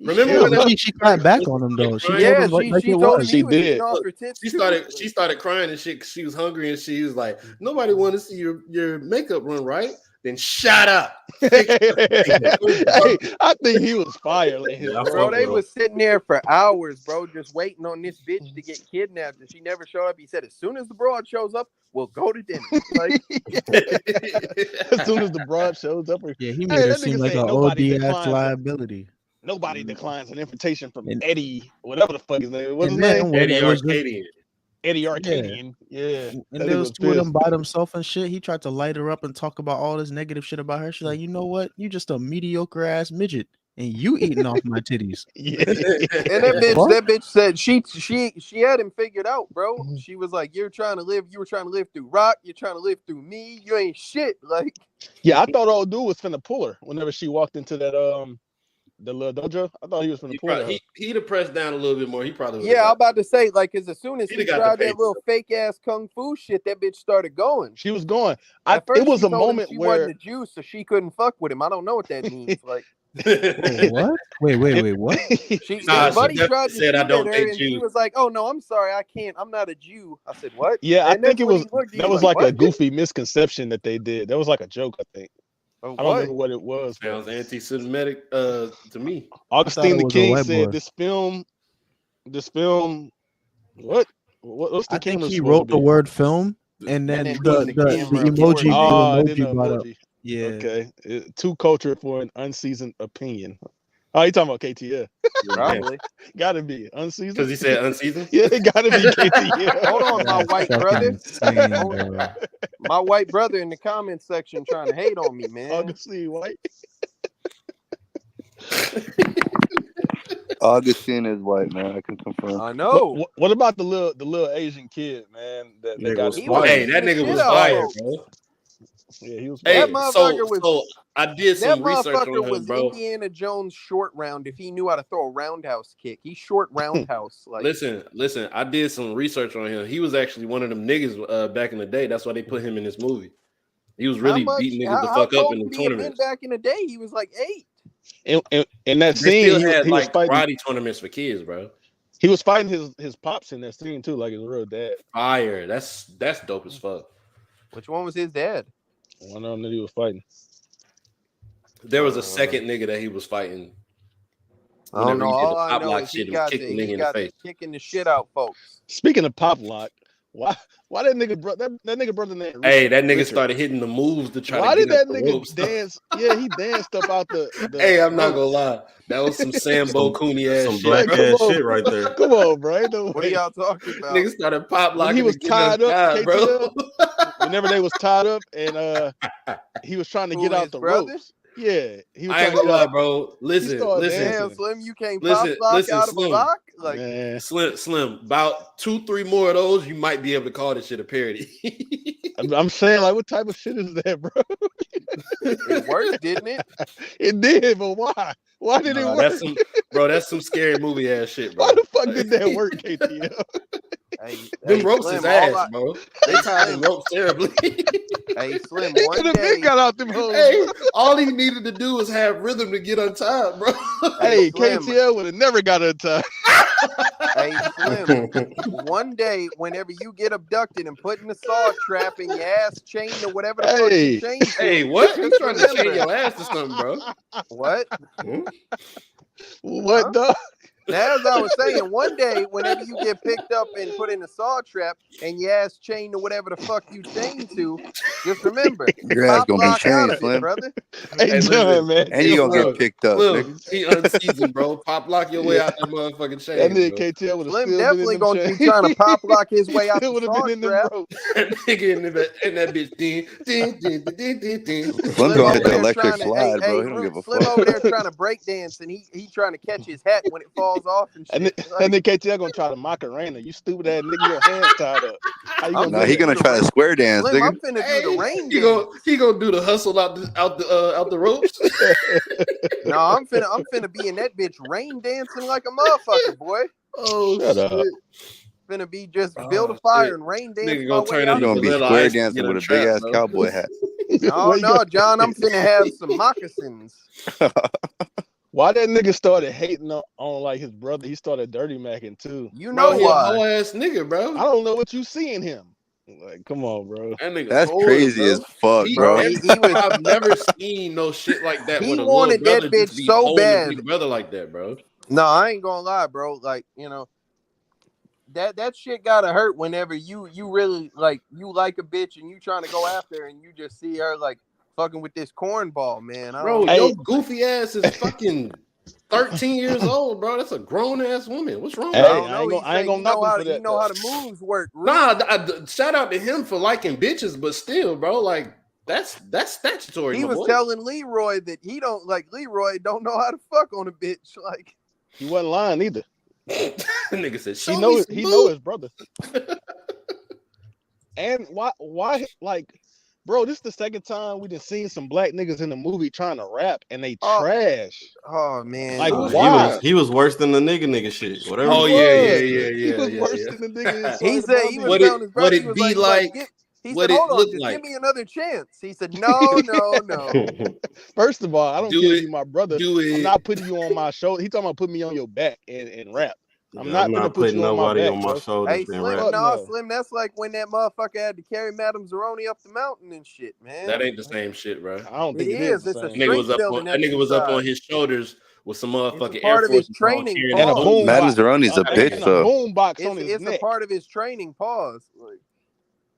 Remember Yeah, when but she clapped back on him though. She told him like she it told him was. he She was did. eating off her tits. she too. started crying and shit 'cause she was hungry and she was like, nobody want to see your makeup run, right? Then shut up. Hey, I think he was fire. Bro, they was sitting there for hours, bro, just waiting on this bitch to get kidnapped, and she never showed up. He said, as soon as the broad shows up, we'll go to dinner. Like, as soon as the broad shows up, Yeah, he made her that seem nigga like said an nobody OD ass declines liability. Nobody declines an invitation from And- Eddie, whatever the fuck his name. What's his And then name? when Eddie it was just- Arcadian. Eddie Arcadian. Yeah. and That there nigga was was two of them pissed. by themselves and shit. He tried to light her up and talk about all this negative shit about her. She's like, you know what? You just a mediocre ass midget, and you eating off my titties. Yeah. and that bitch said she had him figured out, bro. She was like, you were trying to live through Rock, you're trying to live through me, you ain't shit. Like, Yeah, I thought old dude was finna pull her whenever she walked into that the little dojo. I thought he was finna pull her. He'd have pressed down a little bit more. He probably would. yeah, I'm about to say, like, cause as soon as He'd he have got tried the that pace. little fake ass kung fu shit, that bitch started going. She was going. At first, It was she a told him moment she where wasn't a Jew, so she couldn't fuck with him. I don't know what that means. Like, Wait, what? Wait, what? Nah, his buddy she tried to said, shoot "I don't at her, date and she Jews." was like, "Oh no, I'm sorry, I can't. I'm not a Jew." I said, "What?" Yeah, And I think that's it when was he looked, he that was was like a "What?" goofy misconception that they did. That was like a joke, I think. Oh, I don't remember what it was. but Sounds anti-Semitic to me. Augustine it the was a King white said boy. this film, what's the I think camera he supposed wrote to the be? word film, and then then the put the camera emoji, the Oh, it didn't emoji brought up. emoji. Yeah. Okay, too cultured for an unseasoned opinion. Oh, you talking about KTF? Probably. Gotta be unseasoned. Because he said unseasoned. Yeah, it gotta be KTF. Hold on, my That's white fucking brother. insane, Hold bro. on. My white brother in the comment section trying to hate on me, man. Augustine White. Augustine is white, man. I can confirm. I know. What about the little Asian kid, man? That Nigga got was He was fire. beating That the nigga shit was out of fire, folks. bro. Yeah, he was. Hey, That motherfucker was- so I did That some research on motherfucker him, was bro. Indiana Jones short round if he knew how to throw a roundhouse kick. He's short roundhouse. Like, Listen. I did some research on him. He was actually one of them niggas back in the day. That's why they put him in this movie. He was really beating niggas the fuck up in the tournaments. Back in the day, he was like 8. In that They scene, still he had was like fighting. karate tournaments for kids, bro. He was fighting his pops in that scene too, like his real dad. Fire. That's dope as fuck. Which one was his dad? One of them that he was fighting. There was a second nigga that he was fighting. I don't know. Whenever he did All the I pop know lock is shit he and got kicked the nigga in the the face. kicking the shit out, folks. Speaking of pop lock, why that nigga that nigga brother name? Hey, that nigga Richard. started hitting the moves to try Why to did get that up the nigga ropes. dance? Yeah, he danced up out the Hey, I'm not ropes. gonna lie. That was some Sambo Cooney ass Some shit. black bro. ass Come on, shit right there. Come on, bro. Ain't no What are way. y'all talking about? Nigga started pop When locking. he was and getting tied up, outside, bro. whenever they was tied up and he was trying to Who, get out his the brother? ropes. Yeah, he was I ain't trying to gonna get lie, out. bro. Listen. Damn, Slim, you can't Listen, pop lock out Slim. of a lock? Like, Man, Slim. About 2-3 more of those, you might be able to call this shit a parody. I'm saying, like, what type of shit is that, bro? it worked, didn't it? It did, but why? Why did it work? That's some scary movie ass shit, bro. Why the fuck did that work, KTL? Them ropes Slim, is ass, bro. They tied them ropes terribly. Hey, Slim, He one could have day, been got out them hoes. Hey, all he needed to do was have rhythm to get untied, bro. Hey, Slim. KTL would have never got untied. hey, Slim, one day, whenever you get abducted and put in a saw trap and your ass chained to whatever the fuck you chained to, Hey, what? You just trying to chain remember- your ass to something, bro? What? What, Huh? dog? As I was saying, one day, whenever you get picked up and put in a saw trap and your ass chained to whatever the fuck you chained to, just remember, Your ass pop gonna be lock out chained, of it, Slim. brother. Hey, Hey, John, listen, man. And you gonna Look, get picked up, Look, nigga. he unseasoned, bro. Pop lock your way out that motherfucking chain. That nigga bro. KTL would have Slim still definitely been in them gonna be chains. trying to pop lock his way out Still the would have saw been in them trap. ropes. That nigga in that bitch. Ding, ding, ding, ding, ding, ding. Slim's Slim gonna over hit the there electric trying to, slide, bro. hey, He don't give a Slim fuck. over there trying to break dance and he trying to catch his hat when it falls off and And shit. then KTL gonna try to Macarena. You stupid ass nigga, your hands tied up. How you I'm gonna Nah, do he that? gonna try to square dance, Slim, I'm nigga. finna do the rain he dance. gonna do the hustle out the ropes. No, I'm finna be in that bitch rain dancing like a motherfucker, boy. Oh Shut up. shit! Finna be just Oh, build a fire shit. and rain dance Nigga my gonna way turn out He into of gonna be it. Vanilla square Ice to dancing get with a untrapped, big ass bro. cowboy hat. No, Where you no, John, I'm finna have some moccasins. Why that nigga started hating on like his brother? He started dirty macking too. You Bro, know he a why? whole ass nigga, bro. I don't know what you see in him. Like, come on, bro. That nigga That's told crazy him, as fuck, bro. He was I've never seen no shit like that he with a little wanted that brother bitch just be so holding a bad. big brother like that, bro. No, I ain't gonna lie, bro. Like, you know, that shit gotta hurt whenever you really like a bitch and you trying to go after her and you just see her like fucking with this cornball, man. I Bro, don't your Hey. goofy ass is fucking 13 years old, bro. That's a grown ass woman. What's wrong Hey, with I that? don't I know. ain't He gonna- I ain't say gonna he knock know him how for to, he that, know though. how the moves work. Ruth. Nah, shout out to him for liking bitches, but still, bro, like that's statutory. He my was boy. telling Leroy that he don't like Leroy don't know how to fuck on a bitch. Like, He wasn't lying either. Nigga said, He show know me his, some he know boob." his brother. And why like, bro, this is the second time we done seen some black niggas in the movie trying to rap and they Oh. trash. oh man, Like, Nah, why? he was worse than the nigga shit. Whatever. He Oh was. yeah. He was worse than the nigga in he Sorry said Mom he Did. was What telling his brother. it He was be like, like? he What said, it hold on, look just like? give me another chance. He said, no. First of all, I don't Do care if it. you my brother. Do it. I'm not putting you on my shoulder. He talking about putting me on your back and rap. I'm I'm not gonna not put putting you on my nobody back, on my bro. shoulders. Hey, and Slim, rap. Fuck no, no. Slim, that's like when that motherfucker had to carry Madame Zeroni up the mountain and shit, man. That ain't the same shit, bro. I don't It think it is. the It's a same. Nigga was strength up on building that nigga was up on exercise. his shoulders with some It's a motherfucking part Air of his Force training. carrying And a that Pause. boom Madame box. Zeroni's a bitch, And a though. boom box on his It's a neck. part of his training. Pause. Like,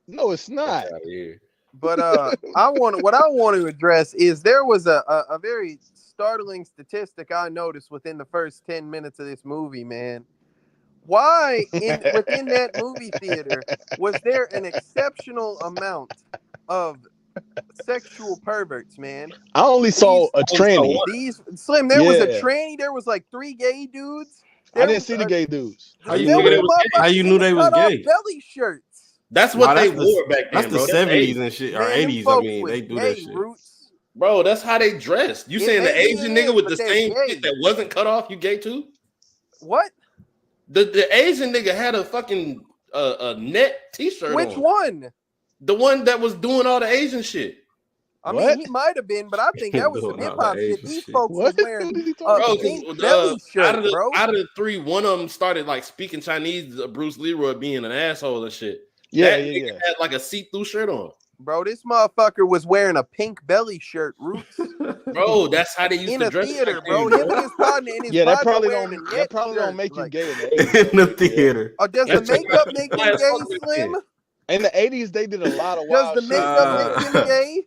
No, it's not. out here. but what I want to address is there was a very startling statistic I noticed within the first 10 minutes of this movie, man. Why within that movie theater was there an exceptional amount of sexual perverts, man? I only saw a tranny. These Slim, there was a Yeah. tranny, there was like 3 gay dudes. I didn't see the gay dudes. How you There knew was they was gay? How you motherfuckers knew in they the was cut-off gay? belly shirts. That's what they that's wore back then, bro. the That's 70s and shit, or Man, them 80s. I folks mean, was they do gay, that shit. Roots. Bro, that's how they dress. You saying the maybe Asian it nigga is, with but the they're same gay. shit that wasn't cut off, you gay too? What? The Asian nigga had a fucking a net t-shirt Which on. one? The one that was doing all the Asian shit. I What? mean, he might have been, but I think that was some Doing all hip hop the shit. Asian These shit. folks was What? wearing What is he a talking Bro, about? pink belly shirt, out of the 3, one of them started like speaking Chinese. Bruce Leroy being an asshole and shit. Yeah, That yeah. nigga had like a see-through shirt on. Bro, this motherfucker was wearing a pink belly shirt, Roots. Bro, that's how they used In to a dress theater, back bro. then, Him and his partner Yeah, that probably wearing a don't net don't shirt. make you Like, gay in the 80s. in the theater. oh, does the That's makeup make him that's gay, fuck back Slim? then. In the 80s, they did a lot of Does wild the shit. makeup make him gay?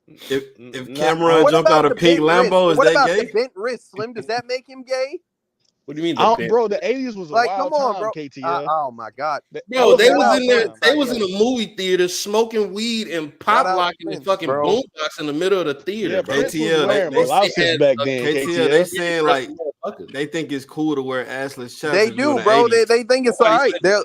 If Nah. Cameron What jumped about out a the pink bent Lambo, wrist? is What that about gay? the bent wrist, Slim? Does that make him gay? What do you mean? Bro, the 80s was a Like, wild come on, time, bro. KTL. Oh my God. Bro, they Shout was out in there. Prince, They I was in guess. a movie theater smoking weed and pop Shout out locking the Prince, fucking bro. boombox in the middle of the theater. Yeah, bro. Prince was KTL, wearing they blouses had back a then, KTL, they KTL. saying like they think it's cool to wear assless chaps. They if you in do, the bro. 80s. They think it's all Nobody right. said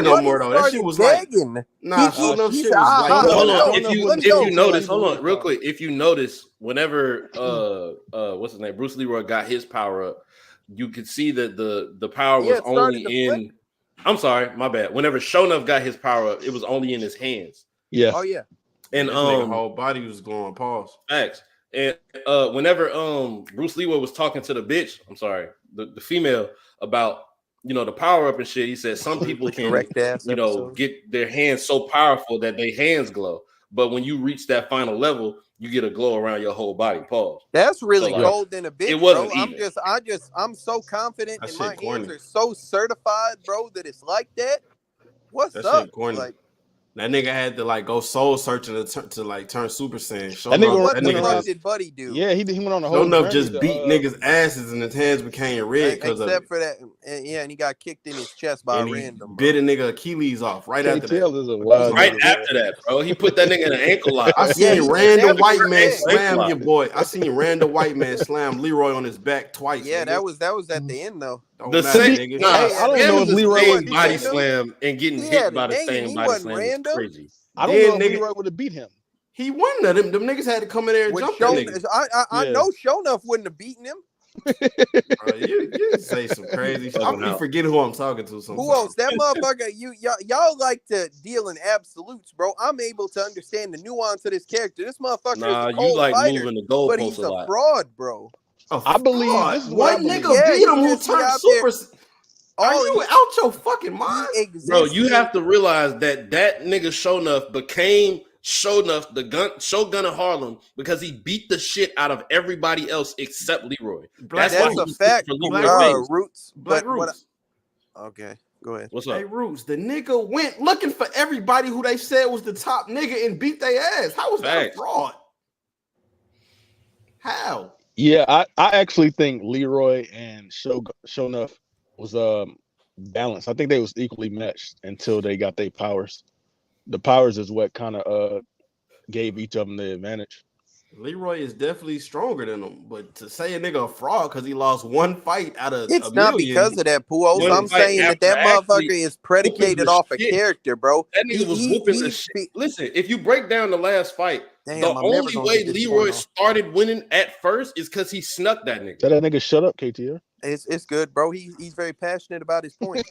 power no more though. That shit was like begging. nah. He- Sho'nuff he shit said, was "Ah, like ah, Hold let on. me If go, you let me if go." you notice, hold on, real quick. If you notice, whenever what's his name, Bruce Leroy got his power up, you could see that the power Yeah, was it started only to in. I'm sorry, my bad. Whenever Sho'nuff got his power up, it was only in his hands. Yeah. Oh yeah. And this nigga whole body was going pause. facts. And whenever Bruce Leroy was talking to the bitch, I'm sorry, the female about the power up and shit, he said some people can Correct ass episode. get their hands so powerful that their hands glow, but when you reach that final level, you get a glow around your whole body. Pause. That's really So, like, cold in a bitch, it wasn't bro. even. I'm so confident That and my shit corny. hands are so certified, bro, that it's like that. What's That up? shit corny. Like, That nigga had to like go soul searching to turn Super Saiyan. That nigga- what that the nigga fuck just did Buddy do? Yeah, he went on a whole Sho'nuff journey just to, beat niggas' asses and his hands became red because of Except it. for that, and he got kicked in his chest by And a he random. bit Bro. a nigga Achilles off right after that. KTL is a wild Right nigga, after that, bro, he put that nigga in an ankle lock. I seen he random snapped white his man neck. slam your boy. I seen random white man slam Leroy on his back twice. Yeah, nigga. that was at the end though. Don't The matter, same, nigga. nah, Hey, I don't Slam know is if the Leroy same was body random. slam and getting He hit had by a the name, same he body wasn't slam random. is crazy. I don't Then, know if nigga- Leroy would have beat him. He won that. Them niggas had to come in there and With jump that Sho'nuff, nigga. I Yeah. know Sho'nuff wouldn't have beaten him. Bro, you say some crazy shit. Fucking I be out. forgetting who I'm talking to sometimes. Who else? That motherfucker. Y'all like to deal in absolutes, bro. I'm able to understand the nuance of this character. This motherfucker Nah, is a you cold like fighter, moving the but goalposts he's a a lot. fraud, bro. I believe this is what I one believe. nigga Yeah, beat him he who just- he turned out there- super. Are All you he- out your fucking mind? He exists. Bro, you have to realize that nigga Sho'nuff became Sho'nuff, the Shogun of Harlem, because he beat the shit out of everybody else except Leroy. Black That's why a he was fact. for Black Leroy's face. Roots. Roots. Black But what? Roots. Okay, go ahead. What's up? Hey, Roots, the nigga went looking for everybody who they said was the top nigga and beat their ass. How was that a Facts. fraud? How? Yeah, I actually think Leroy and Sho'nuff was balanced. I think they was equally matched until they got their powers. The powers is what kind of gave each of them the advantage. Leroy is definitely stronger than him, but to say a nigga a fraud because he lost one fight out of It's a not million, because of that, Puos. One I'm fight saying that after motherfucker actually is predicated whooping the off a shit. character, bro. That nigga was whooping the shit. Listen, if you break down the last fight, Damn, the I'm never only gonna way get this Leroy going on. started winning at first is because he snuck that nigga. Tell that nigga shut up, KTR. It's good, bro. He's very passionate about his point.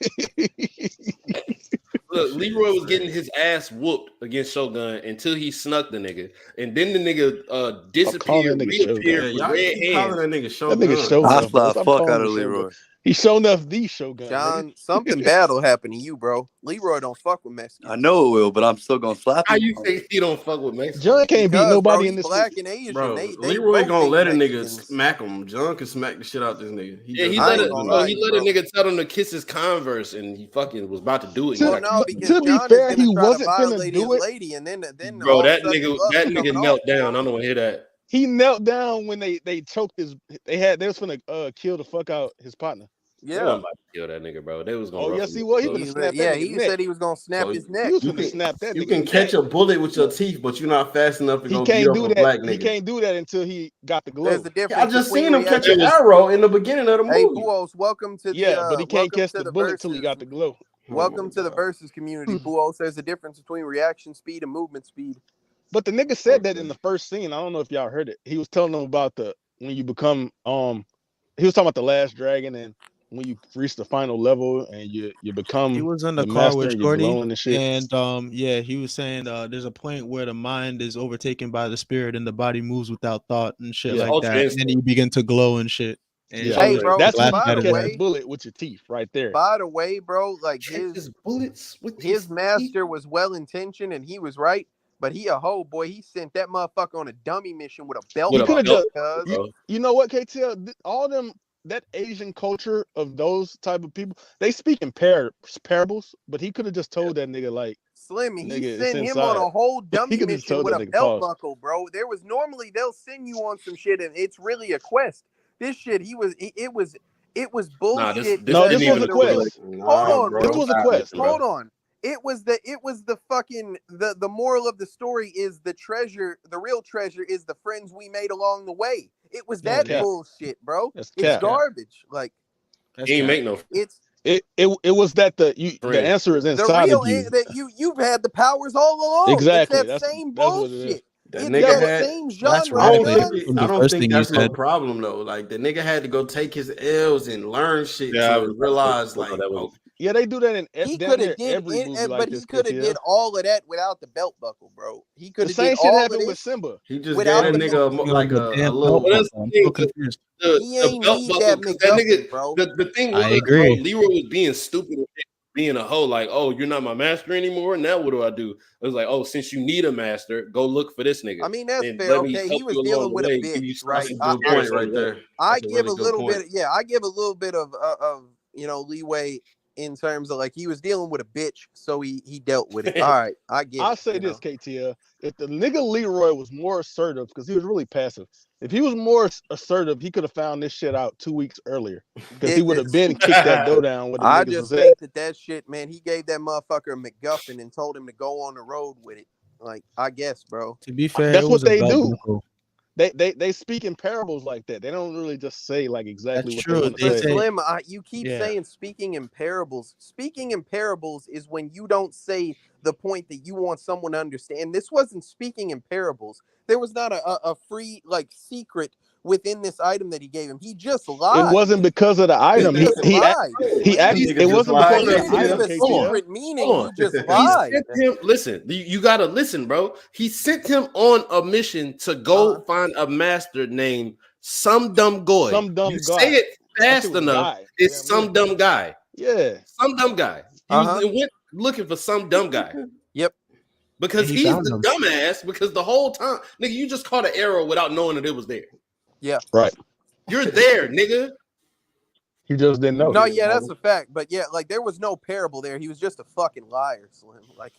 Look, Leroy was getting his ass whooped against Shogun until he snuck the nigga, and then the nigga disappeared, that nigga reappeared yeah, with y'all red keep calling hands. that nigga That Shogun. nigga I Sho'nuff. fly bro. the Stop fuck calling out him of Shogun. Leroy. He Sho'nuff the Shogun. John, something bad will happen to you, bro. Leroy don't fuck with Mexicans. I know it will, but I'm still gonna slap How him. you think he don't fuck with Mexico? John can't beat Because, nobody bro, in he's this black league. and Asian. Bro, They Leroy both gonna hate let a nigga Mexicans. smack him. John can smack the shit out this nigga. Yeah, he I let ain't a gonna bro, lie he to you, let a bro. nigga tell him to kiss his Converse, and he fucking was about to do it. To- Well, Like, no, but because to be John fair, is gonna he try to wasn't finna violate his do it. lady, and then bro, all of a that sudden the nigga love that coming nigga off, knelt down. bro. I don't want to hear that. He knelt down when they choked his. They was finna kill the fuck out his partner. They Yeah. wasn't about to kill that nigga, bro. They was gonna. Oh rough yes, him he up. was. He So, finna snap that He nigga neck. said he was gonna snap So his He neck. was You finna can snap that you nigga can neck. catch a bullet with your teeth, but you're not fast enough to He go beat can't up do a that. black He nigga. can't do that until he got the There's glow. a difference. I just between seen him catch reaction. an arrow in the beginning of the Hey, movie. Puos, welcome to Yeah, but he can't welcome catch to the the bullet till he verses. got the glow. Oh Welcome my to the God. versus community, Puos. There's a difference between reaction speed and movement speed. But the nigga said that in the first scene. I don't know if y'all heard it. He was telling them about when you become he was talking about the last dragon and when you reach the final level and you become He was in the the car master with and you're Shorty, glowing and shit. and yeah, he was saying there's a point where the mind is overtaken by the spirit and the body moves without thought and shit Yeah. like Ultra that, and instinct. then you begin to glow and shit. And Yeah. she Hey, was bro, That's when laughing you by at the can it. catch way- the bullet with your teeth right there. By the way, bro, like catch his bullets with his his master was well intentioned and he was right, but he a hoe boy. He sent that motherfucker on a dummy mission with a belt. With He a could have belt, just Cuz. bro. you know what, KTL? All them that Asian culture of those type of people, they speak in parables, but he could have just told that nigga like, Slim, he nigga, it's sent him on inside. a whole He dummy could have just mission told with that a nigga belt pause. buckle, bro. There was normally they'll send you on some shit and it's really a quest. This shit, it was Nah, this bullshit. No, didn't this was even a quest. Hold Nah, on, bro. This was a quest. bro. Hold on. It was the fucking the moral of the story is the real treasure is the friends we made along the way. It was That's that cap. bullshit, bro. That's It's cap. garbage. Like That's He ain't cap. make no. it's It was that the Friend. answer is the inside real of you. that you've had the powers all along. Exactly. It's that That's same what it is. bullshit. That It's nigga that had. same That's genre. I don't radically think Son. from I the don't first think thing you that's no said. problem though. Like the nigga had to go take his L's and learn shit Yeah, I was to about to say, realize no, like, that oh, was Yeah, they do that in He damn could near have did every it, movie like but this. he could have did KTL. all of that without the belt buckle, bro. He could The have did same shit all of happened with this Simba. he just without gave that the nigga belt. like The a damn little. belt But that's buckle. I'm the so thing. confused. He The ain't belt need buckle, that because that nigga, McGuffin, bro. the thing I was, agree. bro, Leroy was being stupid and being a hoe. Like, oh, you're not my master anymore. Now what do I do? It was like, oh, since you need a master, go look for this nigga. I mean, that's And fair. let me Okay, help he was you along dealing the with a way, give you bitch, That's right? a some good experience point on right the way. there. I That's a give really a good little point. bit. Yeah, I give a little bit of leeway in terms of like he was dealing with a bitch, so he dealt with it. All right, I get I'll it. say You this, know, KTL. If the nigga Leroy was more assertive, because he was really passive, if he was more assertive, he could have found this shit out 2 weeks earlier. Because he did would have this. been kicked that dough down where the I niggas just was at. think that shit, man. He gave that motherfucker a McGuffin and told him to go on the road with it. Like, I guess, bro. To be fair, it That's was what a they belt do. buckle. They speak in parables like that. They don't really just say like exactly That's what they true. want to They But say. say, Slim, you keep yeah. saying speaking in parables. Speaking in parables is when you don't say the point that you want someone to understand. This wasn't speaking in parables. There was not a free like secret within this item that he gave him. He just It lied. wasn't because of the He item. just lied. He Slim. actually, Nigga it just wasn't lied, because He of didn't the give item, a Hold on. secret KTL. meaning. Hold on. He just He lied. sent him. Listen, you gotta listen, bro. He sent him on a mission to go find a master named some dumb goy. Some dumb You guy. say it That shit fast was enough, guy. it's Damn near. some dumb guy. Yeah. Some dumb guy. He went looking for some dumb guy. Yep. Because And he he's found the them. dumbass. Because the whole time, nigga, you just caught an arrow without knowing that it was there. Yeah. Right. You're there, nigga. He just didn't know. No, yeah, that's a fact. But yeah, like there was no parable there. He was just a fucking liar, Slim. Like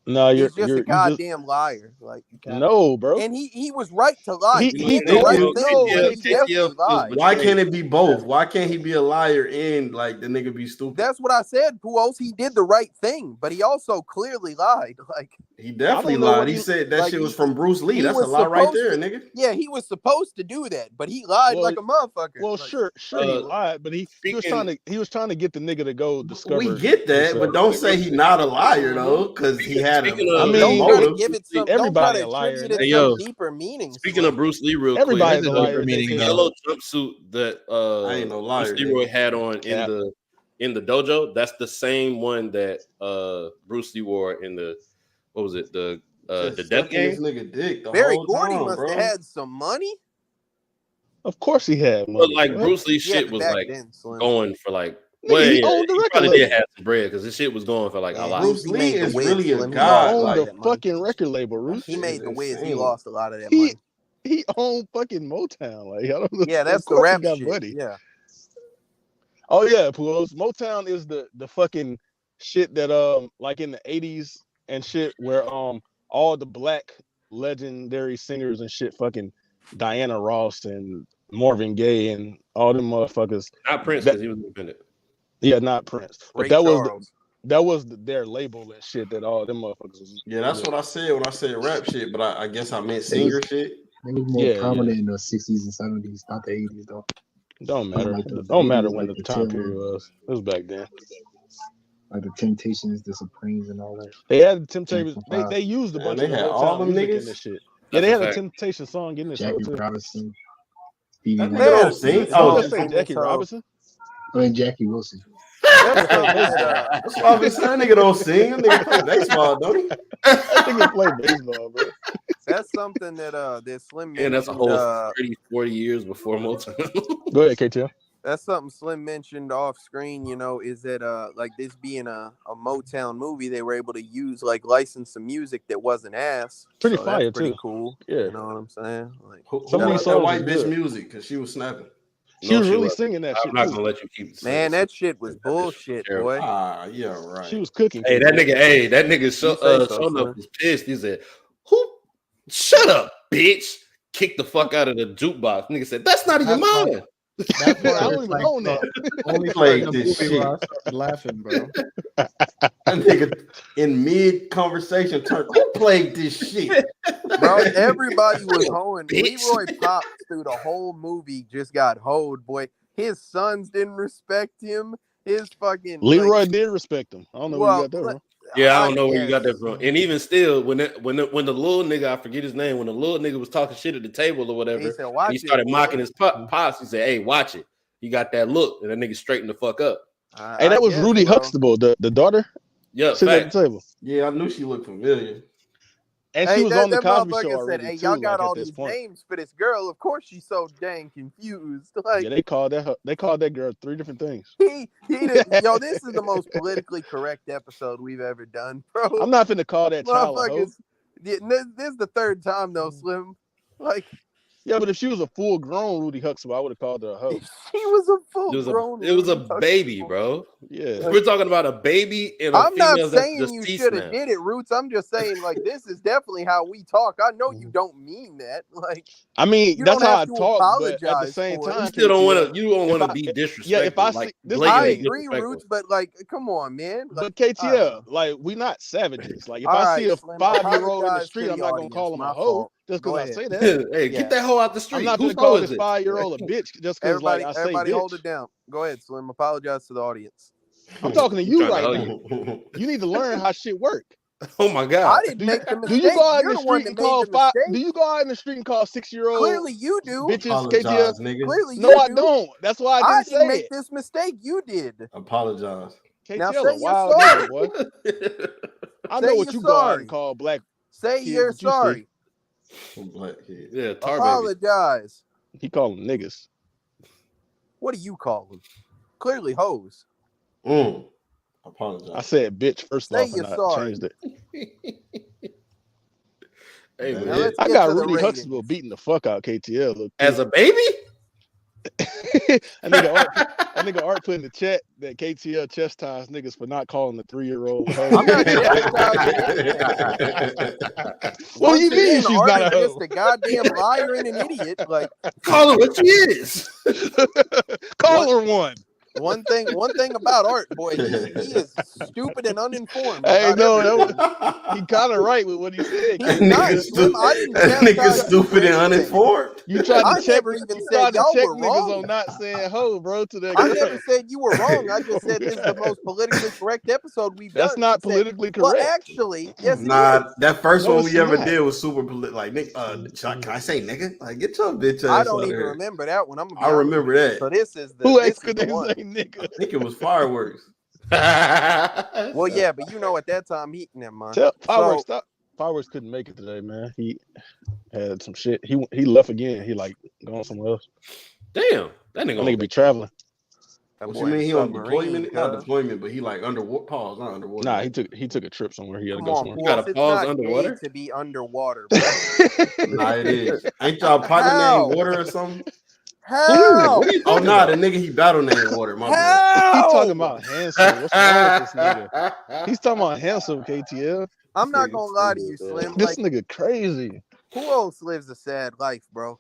No, he's just a you just goddamn liar. Like no, bro. and he was right to lie. He He he did the told right you thing, no. but he KTL, definitely lied. Why can't it be both? Why can't he be a liar and like the nigga be stupid? That's what I said, Puos. He did the right thing, but he also clearly lied. Like He definitely know what lied. He he- said that like, shit was he- from Bruce Lee. he That's a was lie right there, supposed nigga. yeah, he was supposed to do that, but he lied Well, like a motherfucker. well, Like, sure, he lied, but he was trying to get the nigga to go discover. We get that, himself. but don't say he not a liar though, because he had a Speaking of- I don't mean, try to motive. give it some. everybody Don't a try to liar, attribute it Hey, some yo, deeper meaning. Speaking Slim. of Bruce Lee, real Everybody's quick, a liar. meaning, KTL. though. yellow jumpsuit that I ain't no liar, Bruce Leroy nigga. had on Cap. in the dojo. That's the same one that Bruce Lee wore in the what was it the Just Death sucking this Game. nigga dick the Barry whole Gordy time, must bro. have had some money. Of course he had money. But like What? Bruce Lee Yeah, shit but was back like then, Slim. going for like Nigga, he yeah, owned the he record probably did label. have some bread because his shit was going for like a Man, lot. Bruce he Lee made the is Wiz, really a Slim. He He god. owned Like the fucking record label, that Roos. He shit made is the Wiz. He insane. lost a lot of that He money. he owned fucking Motown. Like I don't know. Yeah, that's Of the course he rap got shit. money. Yeah. Oh yeah, Puos. Motown is the fucking shit that like in the 80s and shit where all the black legendary singers and shit fucking Diana Ross and Marvin Gaye and all them motherfuckers. Not Prince That- because he was independent. Yeah, not Prince. But Ray that Charles. was their label and shit that all them motherfuckers was. Yeah, that's what I said when I said rap shit, but I guess I meant It singer was, shit. it was more Yeah, prominent in the 60s and 70s, not the 80s though. Don't matter. Like the Don't matter 80s, when like the the time tail period end. was. It was back then. Like the Temptations, the Supremes, and all that. They had the Temptations. Jackson They 5. used a Man, bunch they of the had all Motown them music in niggas? this shit. Yeah, That's they a had a fact. Temptation song in this Jackie hoe too. Robinson, Stevie That nigga Wonder. don't sing. It's I was Oh, gonna say in Jackie this hoe. Robinson. I mean Jackie Wilson. That's something that that's what I've been saying. That nigga don't sing. That nigga play baseball, don't he? That nigga play baseball, bro. that's something that Slim And that's a mentioned. whole 30, 40 years before Motown. Go ahead, KTL. That's something Slim mentioned off screen, is that like this being a Motown movie, they were able to use like license some music that wasn't ass. Pretty So fire, that's pretty too. cool. Yeah. You know what I'm saying? Like Some of these That songs white is bitch good. music because she was snapping. She was really wasn't. singing that I'm shit not too. gonna let you keep saying man, this. that shit was bullshit, terrible. boy. Ah, yeah, right. She was cooking. Hey, that nigga, You say so, Sho'nuff son. was pissed. He said, "Who? Shut up, bitch!" Kicked the fuck out of the jukebox. Nigga said, "That's not even That's mine." That I part don't is even like own that. only Played part in the this movie where I shit. started laughing, bro. That nigga in mid conversation turned. Who played this shit? Bro, everybody was hoeing. Bitch. Leroy Pops through the whole movie just got hoed, boy. His sons didn't respect him. His fucking Leroy like, did respect him. I don't know where you well, got that from. Yeah, I don't know where you got that from. And even still, when the little nigga, I forget his name, when the little nigga was talking shit at the table or whatever, He said, and he started mocking his pops, he said, "Hey, watch it." He got that look, and that nigga straightened the fuck up. Hey, that was Rudy Huxtable, the daughter. Yeah, sitting at the table. Yeah, I knew she looked familiar. And she was on the Cosby Show said, already "Hey, too. y'all got like, all at this these point. names for this girl. Of course, she's so dang confused." Like, Yeah, they called that girl 3 different things. he yo, this is the most politically correct episode we've ever done, bro. I'm not finna call that child a hoe. Motherfuckers, this is the 3rd time though, Slim. Like, Yeah, but if she was a full grown Rudy Huxtable, I would have called her a hoe. she was a full grown. It was a baby, bro. Yeah, we're talking about a baby and a I'm not female saying that's you deceased should have now. did it, Roots. I'm just saying, like, this is definitely how we talk. I know you don't mean that. Like, I mean, you that's don't how I have to talk. But at the apologize same for it. time, You still don't want to. You don't if want to I- be disrespectful. Yeah, if I like, see this, I blatantly agree, disrespectful. Roots, but like, come on, man. Like, But KTL, like, we not savages. Like, if All I see right, a Slim, 5-year-old in the apologize street, to I'm the not gonna audience. call him My a hoe fault. just Go because I ahead. say that. Hey, Yeah. get that hoe out the I'm street. not Whose gonna call hoe this is it? 5-year-old a bitch just because, like, I say Everybody bitch. hold it down. Go ahead, Slim. Apologize to the audience. I'm talking to You you trying to right hoe now. You need to learn how shit work. Oh my I god. didn't make the Do mistake. you go out in You're the the one street and that made call the five? mistake. Do you go out in the street and call 6-year-old Clearly, you do. bitches KTL? Apologize, nigga. Clearly, No, you I do. don't. That's why I I didn't didn't say make it. this mistake. You did. Apologize. Now KTL say a you're wild sorry. nigga, boy. I Say know what you're you go out sorry. and call black Say kids you're that you see. sorry. Black kid. Yeah, tar baby. Apologize. He call them niggas. What do you call them? Clearly, hoes. Apologize. I said bitch first Say off, you're and I sorry. changed it. Hey, Now man. let's I get got to the Rudy ratings. Huxtable beating the fuck out KTL. Look, As a baby? that nigga Art put in the chat that KTL chastised niggas for not calling the 3-year-old hoe. I'm not chastising anything. What do you Once mean again, she's Art not a is hoe? just a goddamn liar and an idiot. Like, Call her what she is. Call her one. one thing about Art, boy, he is stupid and uninformed. Hey, about no, everything. he kind of right with what he said. He's That not, nigga Slim. I didn't that nigga chastise you stupid for and anything. uninformed. You tried I to check. never even You said tried to y'all check were niggas wrong. on not saying hoe, bro. To that I girl. never said you were wrong. I just said this is the most politically correct episode we've That's done. not You said, politically well, correct. actually, yes, it Nah, is. that first No, one it's we ever not. did was super like Nick. Can I say nigga? Like, get your bitch ass I out don't of even here. remember that one. I'm gonna be I honest remember with you. that. So this is the Who this else is could the they one. say nigga? I think it was fireworks. Well, yeah, but you know, at that time, never mind. Tell Fireworks So, stop. Fireworks couldn't make it today, man. He had some shit. He left again. He like going somewhere else. Damn. That That nigga. nigga be traveling. that What boy you in mean a he on submarine, deployment? Not cuz. deployment, but he like underwater. Pause, not underwater. Nah, he took a trip somewhere. He had to Come go on, somewhere. You gotta Pools. It's pause not underwater? gay to be underwater, bro. Nah, it is. Ain't y'all partner How? named Water or something? How? What are you Oh talking nah, about? the nigga he battle named Water. My bad. He How? talking about handsome. What's wrong with this nigga? He's talking about handsome, KTL. I'm not Nigga gonna lie to you, stupid, Slim. This Like, nigga crazy. who else lives a sad life, bro?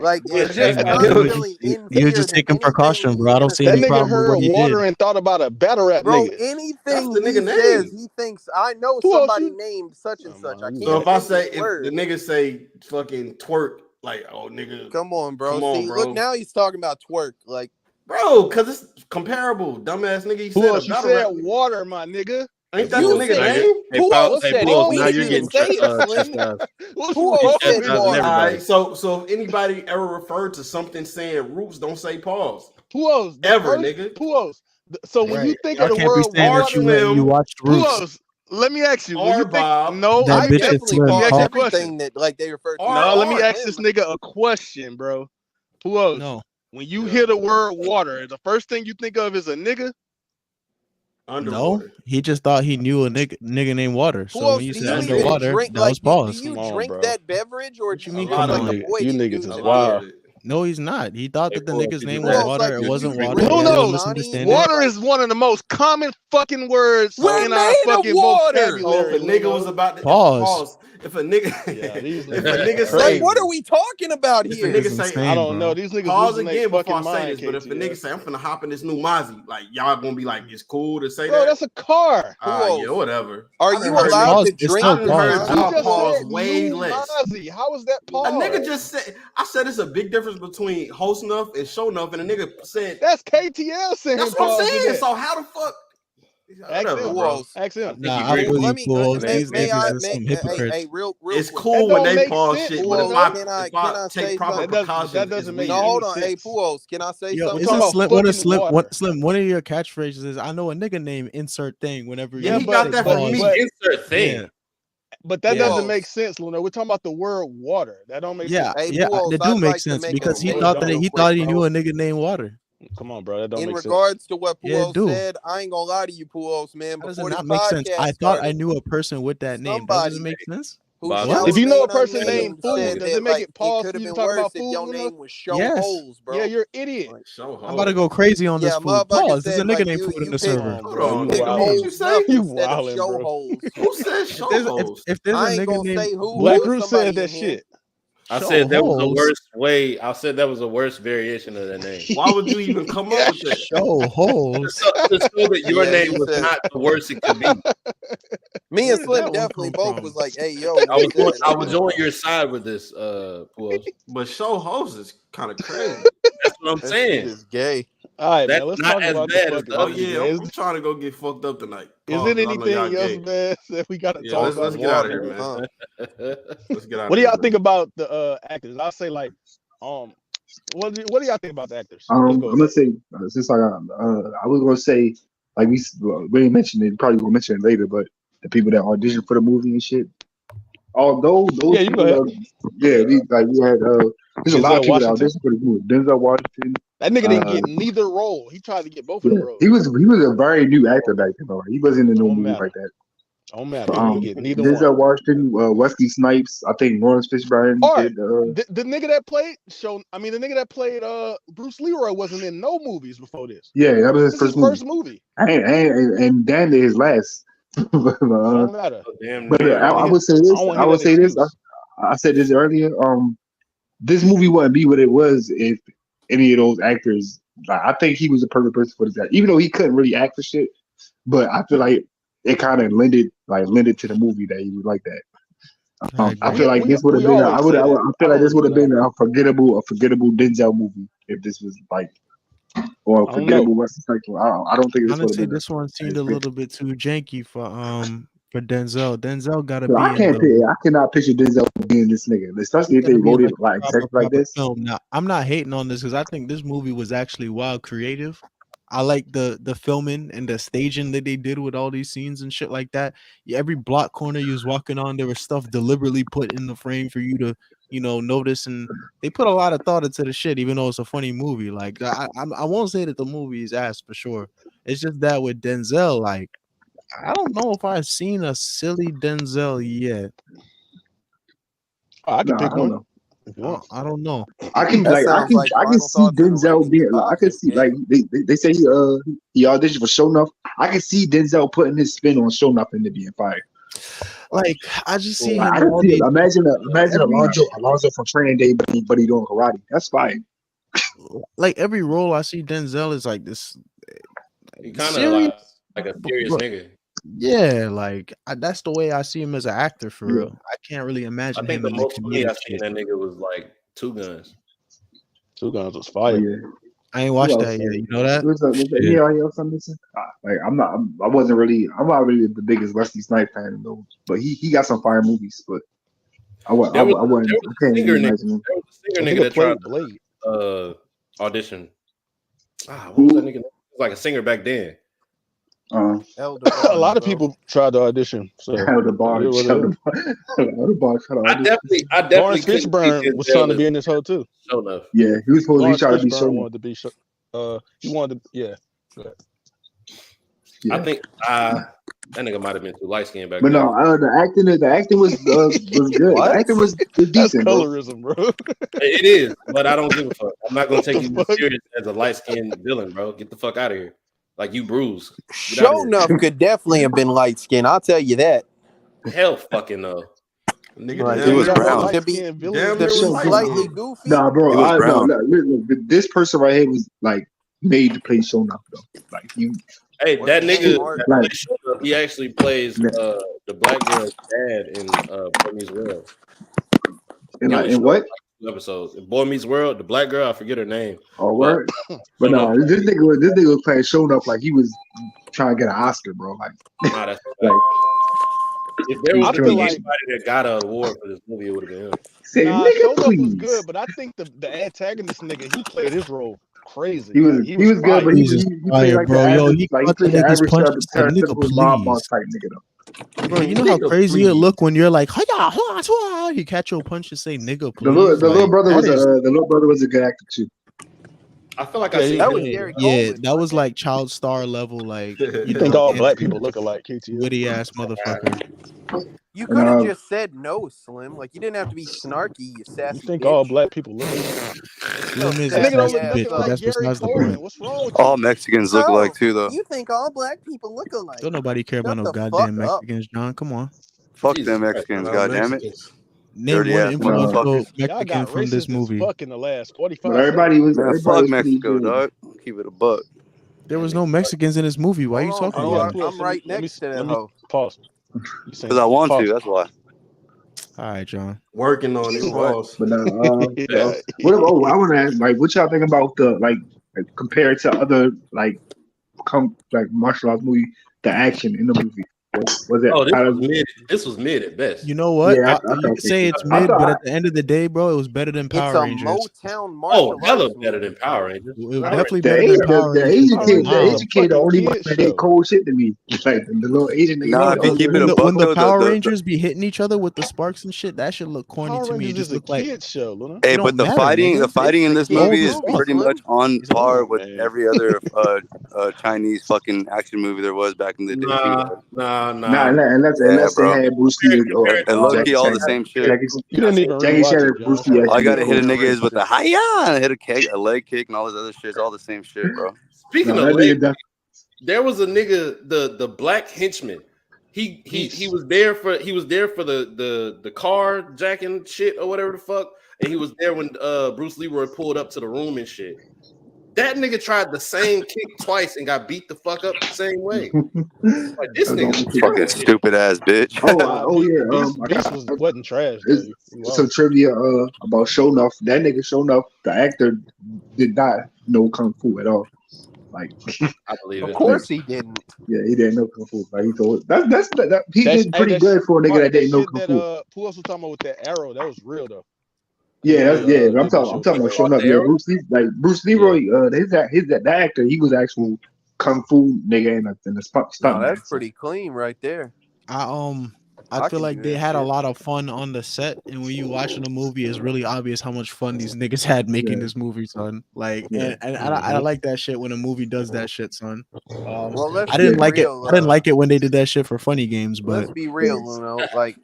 Like, Well, it's just just like constantly You're in fear just that taking anything precaution, he's bro. I don't gonna see That any say, nigga problem with what heard he water did. and thought about a battle rap bro, nigga. That's anything the he nigga says, name. he thinks, I know Who else somebody you- named such and such. I you can't So if I think say his if word. the nigga say fucking twerk, like oh nigga, Come on, bro. Come on, See, bro. look, now he's talking about twerk. Like, bro, cause it's comparable, dumbass nigga. He Who said a else? You battle said rap. water, my nigga. Ain't that You the nigga said- name? Who else What's said it? wrong We with didn't you? even say it, Slim. What's Who wrong else said with you? chastising water? everybody. Alright, so if anybody ever referred to something saying roots, don't say pause. Who else? The Ever, first- nigga. Who else? So when you Right. think Y'all of the can't be word saying water, that Slim, you watched who Roots. else? Let me ask you. When Or you think, Bob. no, That I bitch is definitely Slim. Let me pause ask you a everything that like they refer to. Or- no, let me or- ask this nigga a question, bro. Who else? No. When you hear the word water, the first thing you think of is a nigga? Underwater. No, he just thought he knew a nigga named Water. Who So else when you do said you even underwater, drink? that Like, was do pause. you Come on, drink bro. that beverage, or What do you you mean, just come like on? the boy You that niggas do is A that? lot wild. of it. No, he's not. He thought Hey, that the Paul, nigga's did name you was Who else, Water. like, It do wasn't you Water. drink He had a little Dasani? misunderstanding. Water is one of the most common fucking words We're in our made of fucking water. So vocabulary. if a nigga Limo. was about to Pause. if a nigga Yeah, these if a niggas nigga are say Like, what are we talking about if a here? nigga It's say insane, I don't bro. know. These niggas pause losing their again before fucking I say mind, this, but if a KTL. nigga say I'm finna hop in this new Mozzie, like y'all gonna be like, it's cool to say Bro, that. that's a car. Who Yeah, else? whatever. Are I done you heard allowed Pause. to It's drink I still done pause. heard You y'all just pause said way new less. Mozzie. How is that A pause? nigga just said I said it's a big difference between Sho'nuff and Sho'nuff, and a nigga said That's KTL saying that's what I'm pause to saying. that. So how the fuck Ask Whatever, him, bro. bro. Ask him. Nah, I great. feel Let you, me fools. may, These may niggas I are some may hypocrites. hey real It's quick. cool That when don't they make pause sense, shit, but if Pujols, I can I if I take say proper something? precautions, that doesn't it's make No, weird. any hold on. Hey, sense. Pujols, can I say Yo, something? We're talking about fucking water. Slim, one of your catchphrases is I know a nigga name insert thing whenever Yeah, you he got say that from pause. me. Insert thing. Yeah. But that Yeah. doesn't make Pujols. sense, Luna. We're talking about the word water. That don't make Yeah, sense. Hey, yeah, Pujols, that I'd do make like to sense make a because he No, it thought statement that don't. real he quick, thought he knew bro. a nigga named Water. Come on, bro. That don't In make sense. regards to what Yeah, it Pujols do. said, I ain't gonna lie to you, Pujols, man. How does it Before this not make sense? podcast I thought I started, knew a person with that name. That doesn't somebody make sense. who Bob, shall What? If you know a remain person named unnamed Food, said does it that make like it it pause could for have you to been talk worse about if food, your Luna? name was Show Yes. Holes, Yeah, bro. you're an idiot. Like, Show I'm about to hoes. go crazy on this yeah, food. motherfucker Pause. There's a said nigga like named Food in you the Come picked server. on, Hold bro. on, You picked nigga. wildin'. What you Hole say? Snuff You instead of wildin', Show bro. Holes. Who said If show there's hoes? if there's a I ain't nigga gonna named say who. Black It was Cruz said somebody that in here. shit. I Show said that was the holes, worst way. I said that was the worst variation of that name. Why would you even come up with that? show holes. To show that your Yeah, name he was said. not the worst it could be. Me Where and did Slim that one definitely come both from? was like, "Hey, yo," when he said that. I I'm was like, on your side with this, Puos. But show hoes is kind of crazy. That's what I'm that shit saying. is gay. All right, That's man. Let's not talk as about the bad as fucking the Oh other movie, yeah, man. I'm trying to go get fucked up tonight. Is Pause, it 'cause I know y'all anything else, gay. man, that we got to Yeah, talk let's about? get out of here, Water, man. huh? Let's get out What of do here, y'all man. think about the actors? I'll say like, what do y'all think about the actors? Let's go I'm with gonna that. say since I was gonna say like we didn't mention it, probably gonna mention it later, but the people that auditioned for the movie and shit. Although Yeah, those you can go people, ahead. we had there's a lot of Denzel people that Washington. auditioned for this movie. Denzel Washington, That nigga didn't uh, get neither role. He tried to get both of yeah, them roles. he was a very new actor back then. Though. He wasn't in no Don't movies matter. like that. Don't matter. He didn't get neither one. Denzel Washington, Wesley Snipes, I think Lawrence Fishburne All right. did. The nigga that played the nigga that played Bruce Leroy wasn't in no movies before this. Yeah, that was his This is first his movie. first movie. And damn near his last. but Don't matter. Damn but near. I would say I this. don't want to I hear would that say this. excuse. I said this earlier. This movie wouldn't be what it was if any of those actors. Like, I think he was the perfect person for this guy, even though he couldn't really act for shit. But I feel like it kind of lended to the movie that he was like that. I I agree. feel like this would have We been. always say that. I I feel like don't this would have really been know. a forgettable Denzel movie if this was like, or a I don't know. forgettable Western Cycle. I don't think this would have Honestly, been. this one seemed a little bit too janky for Denzel. Denzel gotta So be in the I cannot picture Denzel being this nigga, especially if gotta they be in wrote it like like a proper exactly like this. film. Now, I'm not hating on this because I think this movie was actually wild creative. I like the filming and the staging that they did with all these scenes and shit like that. Yeah, every block corner you was walking on, there was stuff deliberately put in the frame for you to, notice. And they put a lot of thought into the shit, even though it's a funny movie. Like I won't say that the movie is ass for sure. It's just that with Denzel, like I don't know if I've seen a silly Denzel yet. Oh, I can No, I pick don't one know. if you want. I don't know. I can That sounds like I can final see thoughts in the Denzel ratings being like I can podcast, see gang. like they say he auditioned for Sho'nuff. I can see Denzel putting his spin on Sho'nuff into being fired. Like I just see Like, him I in can all see it. these Imagine every Alonzo from Training Day, but he doing karate. That's fine. like every role I see Denzel is like this He kind of serious. like a serious But nigga. yeah, like that's the way I see him as an actor for Yeah. real. I can't really I imagine think him the in the most funny I comedic seen shit. that nigga was like Two Guns. Two Guns was But fire. yeah, I ain't who watched else? that yet. You know that? Was Shit. anybody else I'm missing? Like I'm not really the biggest Wesley Snipes fan of those, but he got some fire movies. But I There was can't a singer really nigga. imagine him. There was a singer That nigga nigga that tried played Blade. to audition. What was that nigga? He was like a singer back then. Elder A lot Barge, of bro. people tried to audition. So The bar, it is what it is. the bar, I definitely Lawrence couldn't see Fishburne was Denzel trying to as be in this hoe too. Sho'nuff. Yeah, he was supposed to be Lawrence trying to be Fishburne Sho'nuff. wanted to be. He wanted to. Yeah. Yeah. I think that nigga might have been too light skinned back But then. no, the acting was good. What? The acting was That's decent, bro. colorism, bro. It is, but I don't give a fuck. I'm not gonna take the you fuck? serious as a light skinned villain, bro. Get the fuck out of here. Like you bruised. Get out of here. Sho'nuff could definitely have been light skinned. I'll tell you that. Hell fucking no. Nigga, Like, damn He was near Got more brown. was to be light-skinned villains damn than near to was be light Sho'nuff. slightly skinned. goofy. Nah, bro. He was brown. This person right here was like made to play Sho'nuff though. Like you, Hey, What's that his nigga name? that like plays Sho'nuff, he actually plays the black girl's dad in Boy Meets World. and Him like and and Sho'nuff what? episodes. Boy Meets World, the black girl, I forget her name. Oh, But word. But no, this nigga was playing Sho'nuff like he was trying to get an Oscar, bro. Like, nah, that's like if there was I to feel be like anybody that got an award for this movie, it would have been him. say, nah, nigga, Sho'nuff was please. good, but I think the antagonist nigga, he played his role crazy. He was Like, he was good, fire. but he Jesus played fire, like the bro. Yo, average, he like he caught the played the nigga's average punch and said, "Nigga, stereotypical mob boss please." type nigga though. Bro, you know how Nigga, crazy it please. look when you're like, "Hiya, he catch your punch and say, "Nigga, The please." little Like, brother that was is, the little brother was a good actor too. I feel like Yeah, I seen he That him. was did. Gary yeah, Coleman. that was wasn't it? like child star level, like You think all black people look alike, KTL? witty ass motherfucker. You And could have just said no, Slim. Like you didn't have to be snarky, you You sassy think bitch. all black people look alike? Slim is That a nigga don't sassy look bitch, nothing but like that's Gary besides the Coleman. point. What's wrong with All you? Mexicans look alike too, though. You think all black people look alike? Don't nobody care about Shut no the goddamn fuck up. Mexicans, John. Come on, Fuck Jesus them Christ, Mexicans, Nah, goddammit. Mexicans. name Dirty one ass influential motherfuckers. Y'all Mexican got from this racist as movie. fuck in the last but 45 seconds. everybody was Man, fuck Mexico, dog. Keep it a buck. There was no Mexicans in this movie. Why are you Hold on, talking Hold bro. on, about it? Plus, I'm right next to that let me hoe. pause. You Because saying I want to, pause? that's why. All right, John. Working on it, What? boss. But Yeah. what? Oh, I want to ask, like, what y'all think about the like compared to other like martial arts movie, the action in the movie? Was it Oh, this kind was of? mid. This was mid at best. You know what? Yeah, I You thought could so say too. it's I mid, but thought at the end of the day, bro, it was better than It's Power a Rangers. Motown Oh, martial hella arts better movie. than Power Rangers. It was Power definitely the better than the, Power the Rangers. Asian Power kid, Rangers the is a Asian kid, the fucking only one kid that did show. cold shit to me. Like the little Asian nigga. Nah, He if you was keep it When a the, buck, when the though, Power Rangers be hitting each other with the sparks and shit, that should look corny Power to me. It Rangers just is a look like kid show, Luna. it hey, don't but the matter, fighting nigga. in this kid's Old movie as is fuck. pretty Slim. much on It's par old. with Man. every other Chinese fucking action movie there was back in the day, too. Nah. Nah, unless Yeah, they bro. had Bruce Lee or Compare it And to Jackie low-key all Chan. the same shit. You didn't even Jackie rewatch Chan it, and John. Bruce Lee All you actually gotta did hit a cold nigga shit. is with the hi-ya, hit a leg kick, and all this other shit. It's all the same shit, bro. Speaking No, of that leg, nigga def- there was a nigga, the black henchman. He was there for the car jacking shit or whatever the fuck, and he was there when Bruce Leroy pulled up to the room and shit. That nigga tried the same kick twice and got beat the fuck up the same way. Like this nigga, Fucking stupid ass bitch. I Beast got wasn't trash though. some trivia about Sho'nuff. That nigga Sho'nuff, the actor, did not know kung fu at all. Like, I believe Of it. course he didn't. yeah, he didn't know kung fu. Like he told he That's did pretty good for a nigga that didn't know kung fu. who else was talking about with that arrow? That was real though. Yeah, They I'm talking showed about that. Sho'nuff. Yeah, Bruce Leroy. That actor, he was actual kung fu nigga in the stunt No, man. that's pretty clean right there. I feel can like do they that had a shit. lot of fun on the set, and when you watching the movie, it's really obvious how much fun these niggas had making this movie, son. Like, and I like that shit when a movie does that shit, son. Well, let's I didn't be like real, it. I didn't like it when they did that shit for funny games, but let's be real, Luno. Like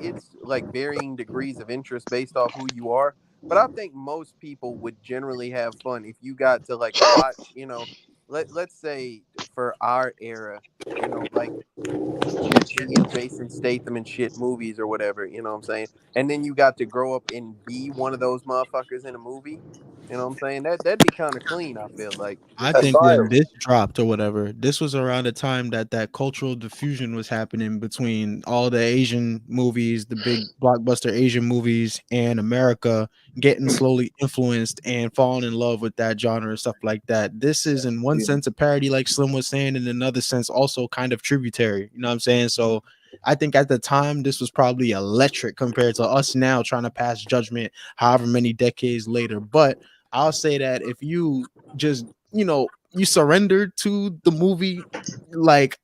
it's like varying degrees of interest based off who you are. But I think most people would generally have fun if you got to like watch, let's say for our era, like Jet Li and Jason Statham and shit movies or whatever, you know what I'm saying? And then you got to grow up and be one of those motherfuckers in a movie. You know what I'm saying? That'd be kind of clean, I feel like. I think when this dropped or whatever, this was around the time that cultural diffusion was happening between all the Asian movies, the big blockbuster Asian movies, and America getting slowly influenced and falling in love with that genre and stuff like that. This is in one sense a parody, like Slim was saying, in another sense also kind of tributary. You know what I'm saying? So I think at the time this was probably electric compared to us now trying to pass judgment however many decades later. But I'll say that if you just, you surrender to the movie, like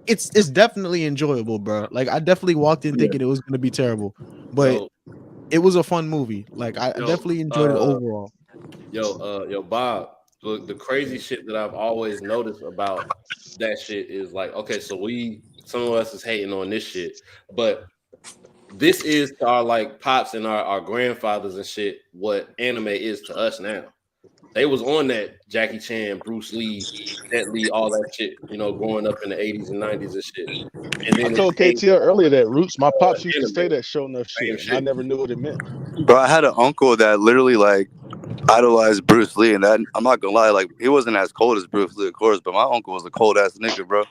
it's definitely enjoyable, bro. Like I definitely walked in thinking it was gonna be terrible, but it was a fun movie. Like I definitely enjoyed it overall. Yo, Bob. The crazy shit that I've always noticed about that shit is like, okay, so some of us is hating on this shit, but this is to our like pops and our grandfathers and shit what anime is to us now. They was on that Jackie Chan, Bruce Lee, Jet Li, all that shit, growing up in the 80s and 90s and shit. And then I told KTL earlier that Roots, my pops used to say that Sho'nuff shit, and I never knew what it meant. Bro, I had an uncle that literally like idolized Bruce Lee, and that I'm not gonna lie, like he wasn't as cold as Bruce Lee, of course, but my uncle was a cold ass nigga, bro.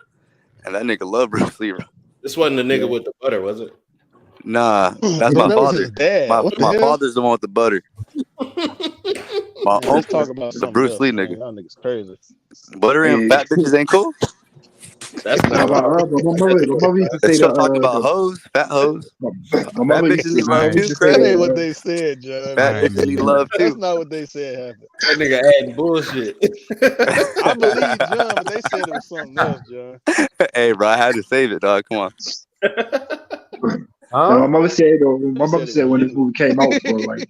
And that nigga loved Bruce Lee, bro. This wasn't the nigga with the butter, was it? Nah, that's Bro, my that was father. his dad. What the My hell? father's the one with the butter. My Man, let's uncle, talk about the something Bruce else, Lee man. nigga. Y'all niggas crazy. Butter and Hey, fat bitches ain't cool. That's nah, not my, right. my mother used to They say still talk about hoes, fat hoes. my Fat mother used bitches to, need love Alright. too, used to say That Craig. ain't what they said, John. Fat Alright, bitches need man. love That's too. not what they said happened. That nigga adding bullshit. I believe John, but they said it was something else, John. Hey, bro, I had to save it, dog. Come on. now, my mother said though, my They mother said it said was when this you. movie came out, bro, like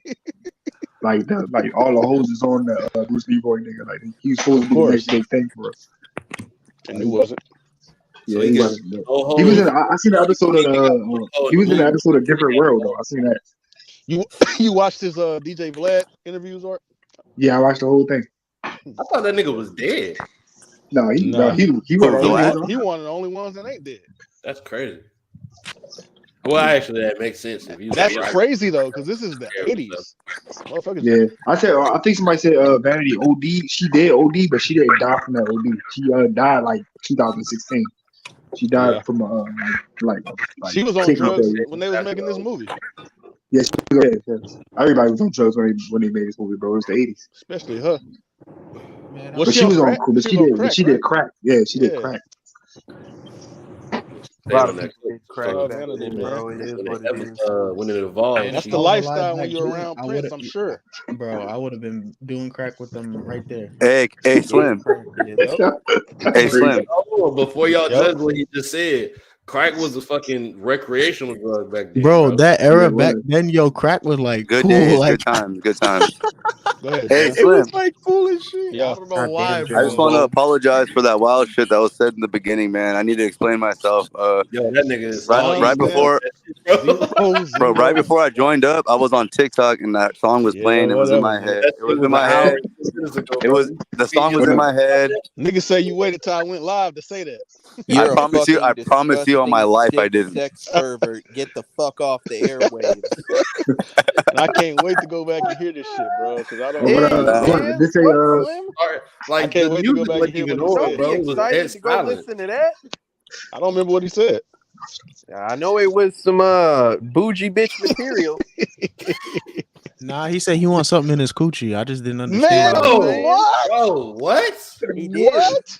all the hoes is on the Bruce Leroy nigga. Like he was supposed Of to be the next course. big thing for us. And he wasn't. So Yeah, he he got wasn't. no He was in. hoes. I seen the episode of he was in the episode of Different World though. I seen that. You watched his DJ Vlad interviews, or Yeah, I watched the whole thing. I thought that nigga was dead. No, he Nah. he Who, wasn't Bro, dead, Vlad? though. he one of the only ones that ain't dead. That's crazy. Well, actually, that makes sense if you. That's right. crazy though, because this is the 80s. Motherfuckers. Yeah, I said. I think somebody said Vanity OD. She did OD, but she didn't die from that OD. She died like 2016. She died Yeah. from like She was on kidney drugs failure. when they was making this movie, Yeah, everybody was on drugs when they made this movie, bro. It was the 80s. especially her. Man, Was But she she on was on crack? cool. But She was on crack, she right? did crack. Yeah, she did Yeah. crack. A lot on of that. people did crack Love back Vanity, then, man. bro. It is what it is. When it evolved, man, That's if the I was alive lifestyle when back you're then, around I Prince, would I'm sure. bro, I would have been doing crack with them right there. Hey, Slim. Yep. Hey, Slim. before y'all Yep. judge what he just said, crack was a fucking recreational drug back then. Bro, that era Yeah, back word. then, yo, crack was like Good cool. days, Like good times, good times. Go ahead, Hey, John. it was Slim. like cool as shit. Yeah. I don't know God why, damn, bro. I just want to apologize for that wild shit that was said in the beginning, man. I need to explain myself. Yo, that nigga is Right before, Zero. right before I joined up, I was on TikTok and that song was playing. It was in my head. It was in my head. It was the song was in my head. Niggas say you waited till I went live to say that. You're I promise you on my life I didn't. Sex pervert. Get the fuck off the airwaves. And I can't wait to go back and hear this shit, bro. Because I don't. This say I can't wait to go back and hear what he said. Don't be excited to go listen to that. I don't remember what he said. I know it was some bougie bitch material. Nah, he said he wants something in his coochie. I just didn't understand. Man, what? Bro, what? He did. What?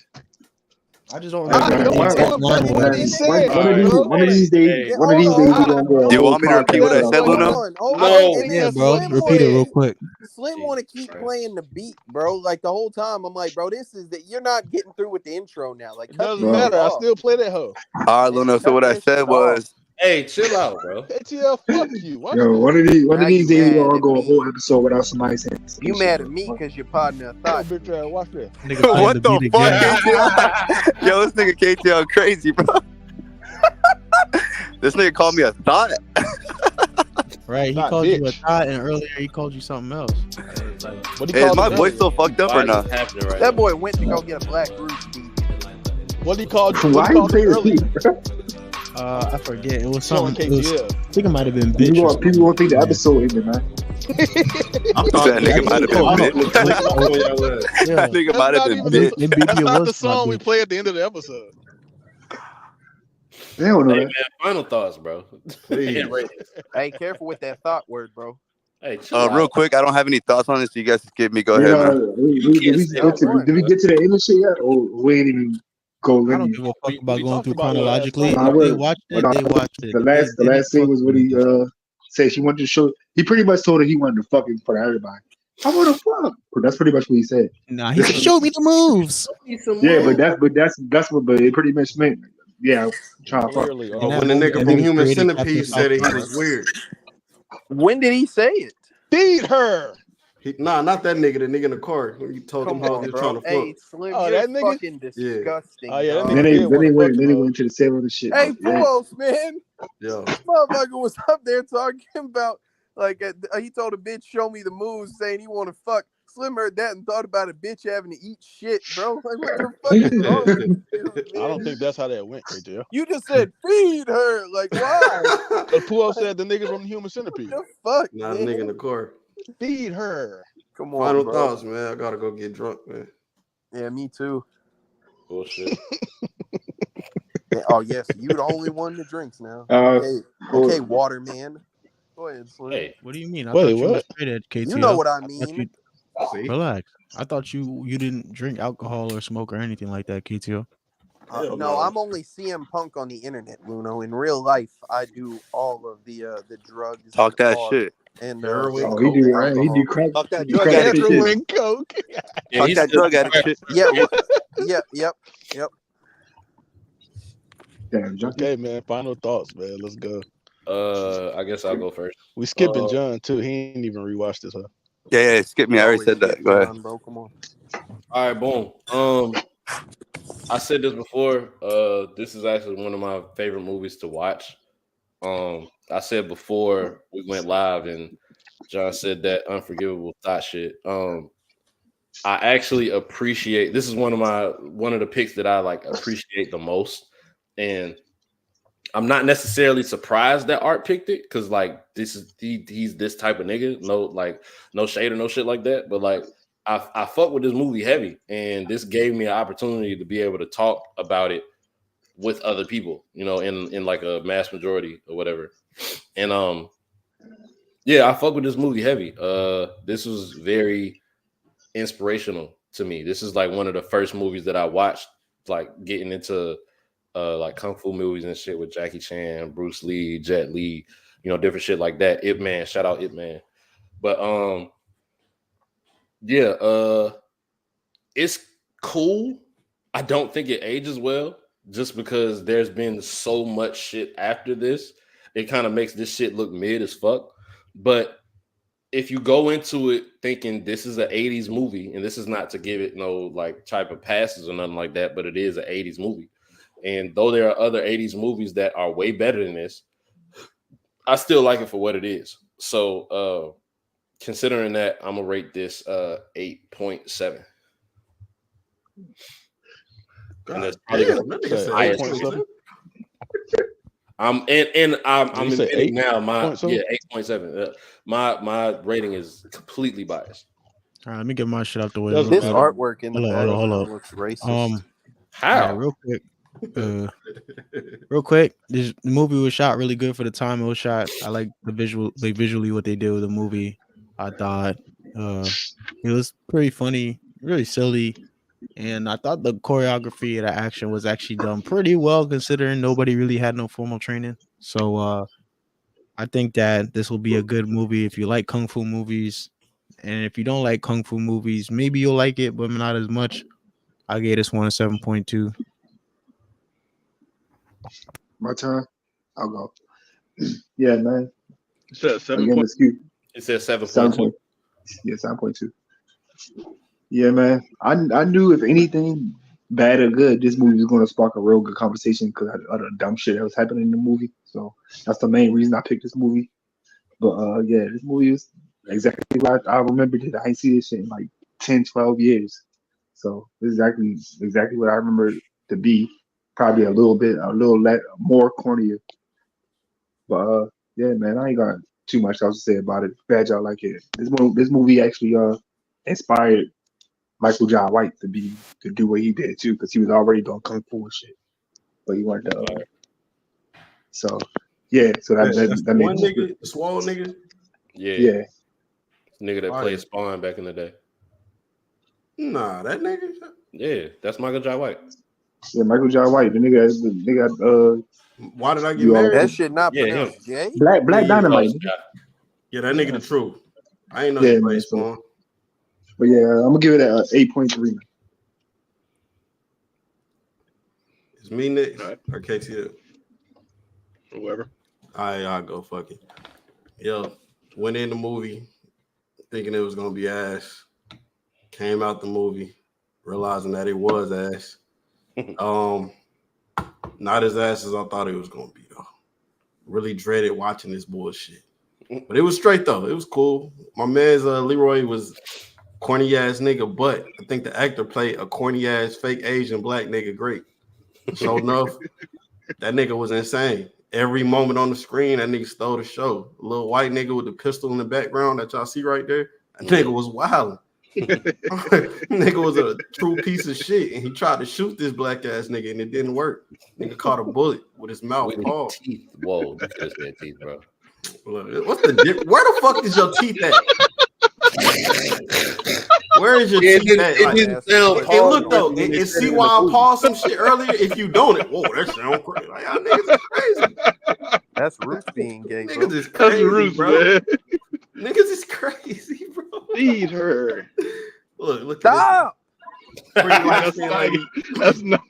I just don't I understand. don't what remember that line what was. he said. one of these days, Yeah, one of these hold days, on. we're gonna go. Do you want me to repeat what I said, Luna? Yeah, bro. Repeat it real quick. Slim want to keep playing the beat, bro. Like the whole time, I'm like, bro, this is that you're not getting through with the intro now. Like, It doesn't matter. I still play that hoe. All right, Luna. So what I said was, hey, chill out, bro. ATL, fuck you. Watch Yo, this. one of these days, we're mad gonna at go a me. whole episode without somebody saying. You mad at me because your partner thought. Bitch ass, watch this. what the fuck, KTL? Yo, this nigga KTL crazy, bro. This nigga called me a thought. Right, he Not called you a bitch. thought, and earlier he called you something else. What he Hey, is called my it voice earlier? still fucked up or not? That boy went to go get a black root beat. What he called you? Why What he you called say it this? earlier? I forget. It was Showing something. It was, KTL. I think it might have been bitch. or People won't think the episode ended, man. That nigga might have been bitch. Yeah. That nigga might have been bitch. Maybe That's it not was the song we bitch. play at the end of the episode. They don't know Hey, that. man, final thoughts, bro. Please. Hey, careful with that thought word, bro. Hey, chill out. Real quick, I don't have any thoughts on this. So you guys skip me. Go You ahead, know, man. did we get to the end of shit yet? Or we ain't even go I don't in? give a fuck about we going talked through about it last chronologically. time. If they watched it, they watched it. The last scene was when he said she wanted to show. He pretty much told her he wanted to fuck in front of everybody. I want to fuck. That's pretty much what he said. Nah, he said, "Show me the moves." Yeah, but that's what. But it pretty much meant. Yeah, trying to fuck. Clearly, when the nigga from Human Centipede said it, he was weird. When did he say it? Feed her. Not that nigga. The nigga in the car when you told him how he was trying to fuck. Hey, Slim, Oh, you're that nigga? fucking disgusting. Oh, yeah, that dog. nigga Then did want to fuck they him, went into the sale of the shit. Hey, Puos, man. Yo, Motherfucker was up there talking about, like, he told a bitch, show me the moves, saying he want to fuck. Slim heard that and thought about a bitch having to eat shit, bro. Like, what the fuck is wrong with you, I don't think that's how that went, KJ. You just said, feed her. Like, why? But Puo said the nigga from the Human Centipede. What the fuck, not a man? nigga in the car. Feed her. Come on, Final bro. thoughts, man. I gotta go get drunk, man. Yeah, me too. Bullshit. Oh yes, you the only one that drinks now. Uh, Okay, Waterman. Go ahead, Slim. Hey, What do you mean? I Wait, thought you what? was straight at KTL. You know what I I thought mean. you- See? Relax. I thought you didn't drink alcohol or smoke or anything like that, KTL. Hell No, no. I'm only CM Punk on the internet, Luno. In real life, I do all of the drugs. Talk that hard, shit. And Heroin, oh, he do. coke, He do crack. Fuck that He do drug crack addict shit. shit. Heroin, coke. yeah, Fuck he that said- drug addict shit. Yep. Damn, junkie. Okay, man. Final thoughts, man. Let's go. I guess I'll go first. We skipping John too. He ain't even rewatched this, huh? Yeah, skip me. I already Always said that. skip Go ahead. John, bro. Come on. All right, boom. I said this before. This is actually one of my favorite movies to watch. I said before we went live, and John said that unforgivable thought shit. I actually appreciate. This is one of the picks that I like appreciate the most, and I'm not necessarily surprised that Art picked it because like he's this type of nigga. No shade or no shit like that, but like. I fuck with this movie heavy, and this gave me an opportunity to be able to talk about it with other people, you know, in like a mass majority or whatever. And yeah, I fuck with this movie heavy. This was very inspirational to me. This is like one of the first movies that I watched, like getting into like kung fu movies and shit with Jackie Chan, Bruce Lee, Jet Li, you know, different shit like that. Ip Man, shout out Ip Man. But yeah, it's cool. I don't think it ages well just because there's been so much shit after this. It kind of makes this shit look mid as fuck. But if you go into it thinking this is an 80s movie, and this is not to give it no like type of passes or nothing like that, but it is an 80s movie. And though there are other 80s movies that are way better than this, I still like it for what it is. So considering that, I'm gonna rate this 8.7. And that's probably gonna be the highest. 8.7. I'm You said admitting now my 8.7? 8.7. My rating is completely biased. All right, let me get my shit out the way. That's real This quick. artwork in the Hold background up. looks racist. All How? right, real quick. The movie was shot really good for the time it was shot. I like the visually what they did with the movie. I thought it was pretty funny, really silly, and I thought the choreography of the action was actually done pretty well considering nobody really had no formal training. So I think that this will be a good movie if you like kung fu movies, and if you don't like kung fu movies, maybe you'll like it, but not as much. I gave this one a 7.2. My turn. I'll go. Yeah, man. You said 7. Again, excuse. It says 7.2. 7.2. Yeah, 7.2. Yeah, man. I knew if anything bad or good, this movie was going to spark a real good conversation because of the dumb shit that was happening in the movie. So that's the main reason I picked this movie. But yeah, this movie is exactly what I remembered it. I ain't seen this shit in like 10, 12 years. So this is exactly what I remember it to be. Probably a little more cornier. But yeah, man, I ain't got too much else to say about it. Glad y'all like it. This movie actually inspired Michael Jai White to do what he did too, because he was already doing kung fu and shit. But he wanted to. So yeah, so that one made nigga, the swole nigga. Yeah. Nigga that played Spawn back in the day. Nah, that nigga. Yeah, that's Michael Jai White. Yeah, Michael Jai White, the nigga. Why did I get married? That shit not pronounced gay. Black Dynamite. Yeah, that nigga the truth. I ain't know he played Spawn. But yeah, I'm gonna give it a 8.3. It's me next or KTL? Whoever. I'll go fuck it. Yo, went in the movie thinking it was gonna be ass. Came out the movie realizing that it was ass. Not as ass as I thought it was gonna be though. Really dreaded watching this bullshit. But it was straight though. It was cool. My man's Leroy was corny ass nigga, but I think the actor played a corny ass fake Asian black nigga great. Sho'nuff, that nigga was insane. Every moment on the screen, that nigga stole the show. A little white nigga with the pistol in the background that y'all see right there, that nigga was wilding. Nigga was a true piece of shit, and he tried to shoot this black ass nigga, and it didn't work. Nigga caught a bullet with his mouth. With Paul. his teeth. Whoa, you should have said teeth, bro. Look, what's the difference? Where the fuck is your teeth at? Where is your teeth at? Like, and look though, and see why I paused some shit earlier. If you don't, whoa, that sound crazy. Like, y'all niggas is crazy. That's Ruth being gay, bro. Niggas is crazy, Ruth, bro. man. Niggas is crazy, bro. Feed her. Look Stop. at this pretty light-skinned lady. That's not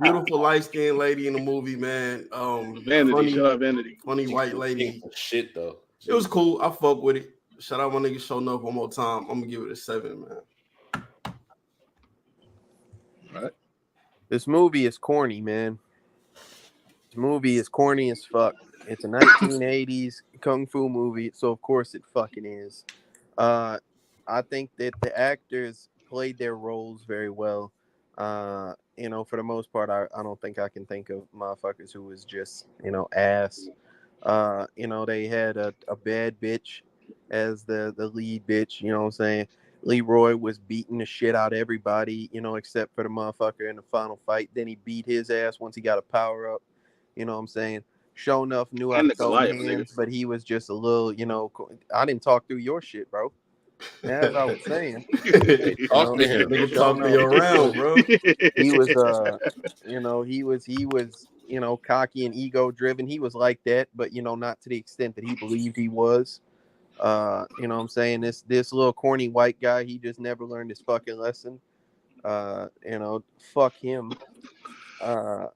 Beautiful light-skinned lady in the movie, man. vanity. Shut up, vanity. Funny white lady. Shit though. It was cool. I fuck with it. Shout out my nigga Sho'nuff one more time. I'm gonna give it a 7, man. All right. This movie is corny, man. This movie is corny as fuck. It's a 1980s kung fu movie, so of course it fucking is. I think that the actors played their roles very well. You know, for the most part, I don't think I can think of motherfuckers who was just, you know, ass. You know, they had a bad bitch as the lead bitch, you know what I'm saying? Leroy was beating the shit out of everybody, you know, except for the motherfucker in the final fight. Then he beat his ass once he got a power up, you know what I'm saying? Sho'nuff knew how to throw hands, but he was just a little, you know, I didn't talk through your shit, bro. As I was saying, Talk to him. Nigga talk to you around, bro. He was, you know, he was, you know, cocky and ego driven. He was like that, but you know, not to the extent that he believed he was. You know what I'm saying? This little corny white guy, he just never learned his fucking lesson. You know, fuck him. I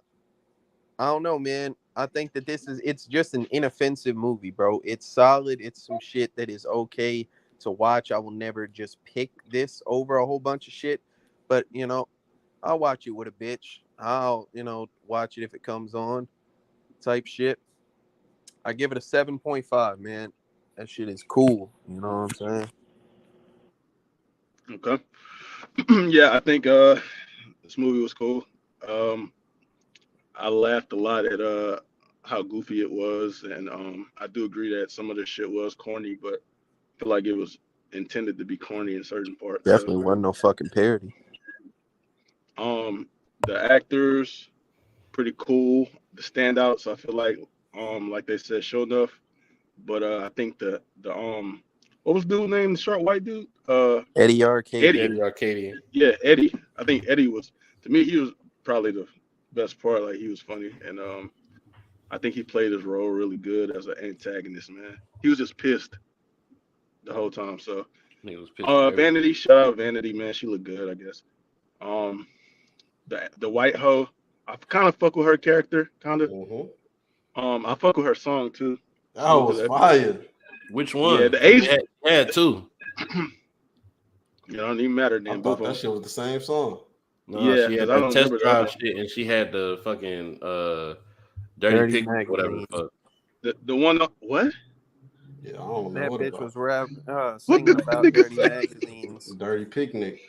don't know, man. I think that it's just an inoffensive movie, bro. It's solid. It's some shit that is okay to watch. I will never just pick this over a whole bunch of shit, but you know, I'll watch it with a bitch. I'll, you know, watch it if it comes on type shit. I give it a 7.5, man. That shit is cool. You know what I'm saying? Okay. Yeah, I think this movie was cool. I laughed a lot at how goofy it was, and I do agree that some of the shit was corny, but I feel like it was intended to be corny in certain parts. Definitely wasn't no fucking parody. The actors pretty cool. The standouts, I feel like they said, Sho'nuff. But I think the what was the dude's name? The short white dude? Eddie Arcadian. Eddie. Eddie Arcadian. Yeah, Eddie. I think Eddie was, to me, he was probably the best part. Like, he was funny, and I think he played his role really good as an antagonist, man. He was just pissed the whole time. So He was pissed. Vanity, shout out Vanity, man. She looked good, I guess. The white hoe, I kind of fuck with her character, kind of. I fuck with her song too. That was fire. Which one? Yeah, the Asian. Yeah, two. It don't even matter then. I thought that shit was the same song. No, Yeah, she had 'cause I that don't test remember drive that. shit, and she had the fucking Dirty pig, Magazine. whatever the fuck. The one, what? Yeah, I don't know That what bitch about. was What singing did about the nigga dirty say? magazines. Dirty picnic.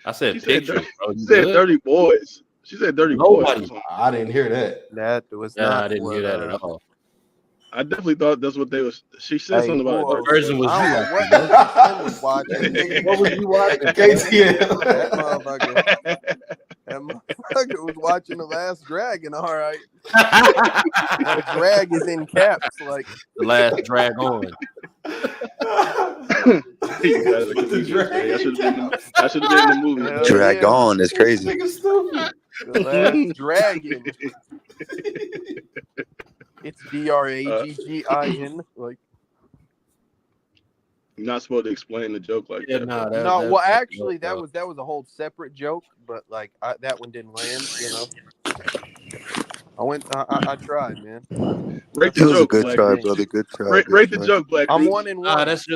I said She said pictures, dirty- bro. She You said good? dirty boys. She said dirty Nobody. boys. I didn't hear that. That was Nah, not. I didn't hear that at all. I definitely thought that's what they was. She said Hey, something about boy, it. What version was I you don't know watching, what bro? Tim was watching. What was you watching? KTL. That motherfucker was watching The Last Dragon. All right, the drag is in caps. Like, The last drag on. You guys are confused, man. I should have been in the movie. Hell Drag yeah. on is crazy. Nigga stupid. The Last Dragon. It's DRAGGIN. Like, You're not supposed to explain the joke like Yeah, that. nah, bro. no, that- well, that's- actually, that was a whole separate joke, but like that one didn't land. You know, I tried, man. Rate It the was a joke, good Black. try, brother. Good try. Rate good the try. joke, Black. I'm Bruce. 1-1. Nah, that's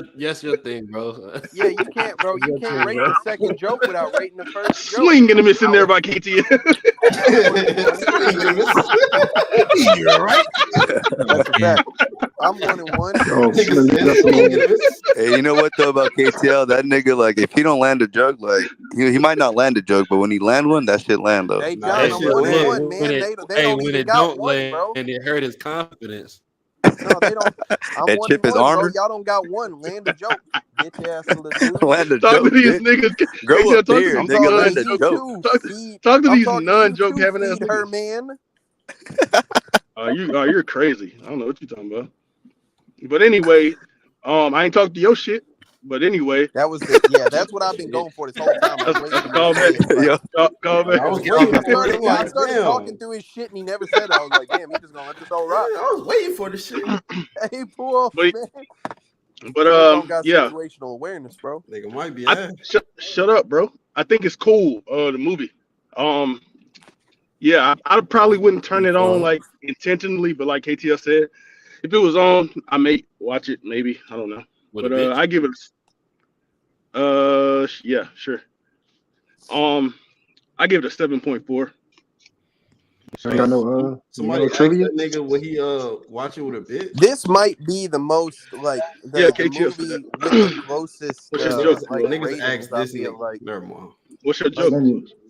your thing, bro. Yeah, you can't, bro. You can't rate the second joke without rating the first joke. Swing and a miss in there by KTM. You're right. That's a fact. I'm 1-1. Oh, Nigga Slim, said that's swing all. and a miss. Hey, you know what though about KTL? That nigga, like, if he don't land a joke, like, he might not land a joke, but when he land one, that shit land though. Hey, Nah, John, that I'm shit 1-1, lit. man. When They it, don't hey, even when it got don't one, land, bro. and it hurt his confidence. No, they don't. I'm And 1-1, chip his bro. armor. Y'all don't got one. Land a joke. bitch ass little dude. Land a Talk joke, to these bitch. niggas. Grow Hey, a talk to beard, I'm these nigga. talking Land to a you joke. too. Talk to I'm these talking to you non-joke too, having ass feed her, niggas. man. You're crazy. I don't know what you're talking about. But anyway, I ain't talked to your shit. But anyway, That's what I've been going for this whole time. I'm waiting that's for a you to call say back. it. Like, Yo, Call back. I was I waiting for started, it. I started Goddamn. talking through his shit and he never said it. I was like, damn, he just gonna let this all Yeah, rock. I was waiting for the shit. Hey, Poof, But man. but Slim don't got yeah. situational awareness, bro. Nigga might be ass. Shut up, bro. I think it's cool. The movie. Yeah, I probably wouldn't turn it on like intentionally, but like KTF said, if it was on, I may watch it. Maybe I don't know. With a But bitch. I give it. Yeah, sure. I give it a 7.4. So y'all know Somebody asked trivia? that nigga when he watch it with a bitch. This might be the most like Yeah, the KTF said movie that. with the closest What's your joke? like Niggas ratings. ask I this feel nigga. like Never mind. What's your joke?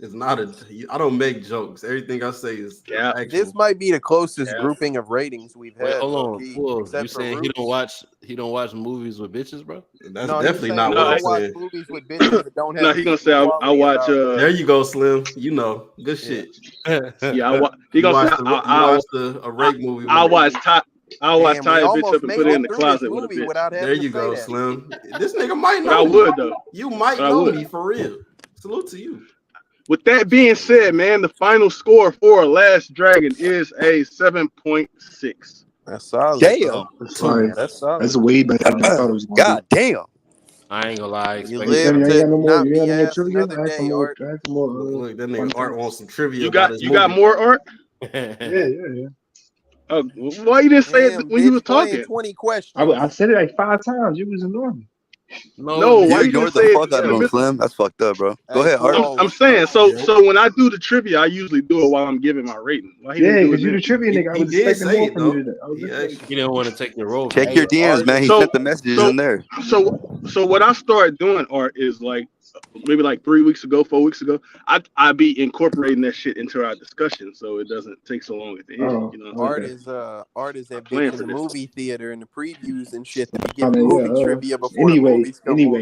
It's not a. I don't make jokes. Everything I say is Yeah. actual. this might be the closest Yeah. grouping of ratings we've Wait, had. hold on. low-key, Fool, except you for saying Roots. he don't watch movies with bitches, bro? That's No, he was definitely saying not he what don't I'm watch saying. movies with bitches that don't No, have he the gonna same say I quality watch. There you go, Slim. You know, good Yeah. shit. Yeah, he You gonna watched say a rape movie. I'll watch I'll watch Damn, tie we a bitch almost up and made put her it in the through this closet with a movie bitch. without There having you to say go, that. Slim. This nigga might But I know would me. though. You might But I know would. me for real. Salute to you. With that being said, man, the final score for Last Dragon is a 7.6. That's solid. damn. Bro. That's Two. fire. Yeah, that's solid. That's way better than I thought it was gonna God damn. I ain't gonna lie. I You expected live be. You to ain't got no more. not You be ain't got no more asked trivia. another I have some day, more. Art. I have some more. Look, that fun nigga Art facts. wants some trivia You about got his you movie. got more art? Yeah. Why you didn't say it Damn, when you bitch, was playing talking? 20 questions. I said it like 5 times. You was ignoring me. No, You why you didn't ignored the say it fuck in out of the him, middle? Slim. That's fucked up, bro. Go Hey, ahead, Art. Pooh. I'm saying so. Yep. So when I do the trivia, I usually do it while I'm giving my rating. Why he Yeah, didn't do it because you the then? trivia nigga. I He was did expecting say more it from you though. today. I was He just actually. He didn't want to take the role. Check Hey, your DMs, man. He So sent the messages in there. so what I started doing, Art, is like maybe like 3 weeks ago, 4 weeks ago, I be incorporating that shit into our discussion, so it doesn't take so long at the end. oh, You know, Art okay. is that I'm bitch playing in for the this. movie theater and the previews and shit to be I giving mean, movie trivia before the movies come on.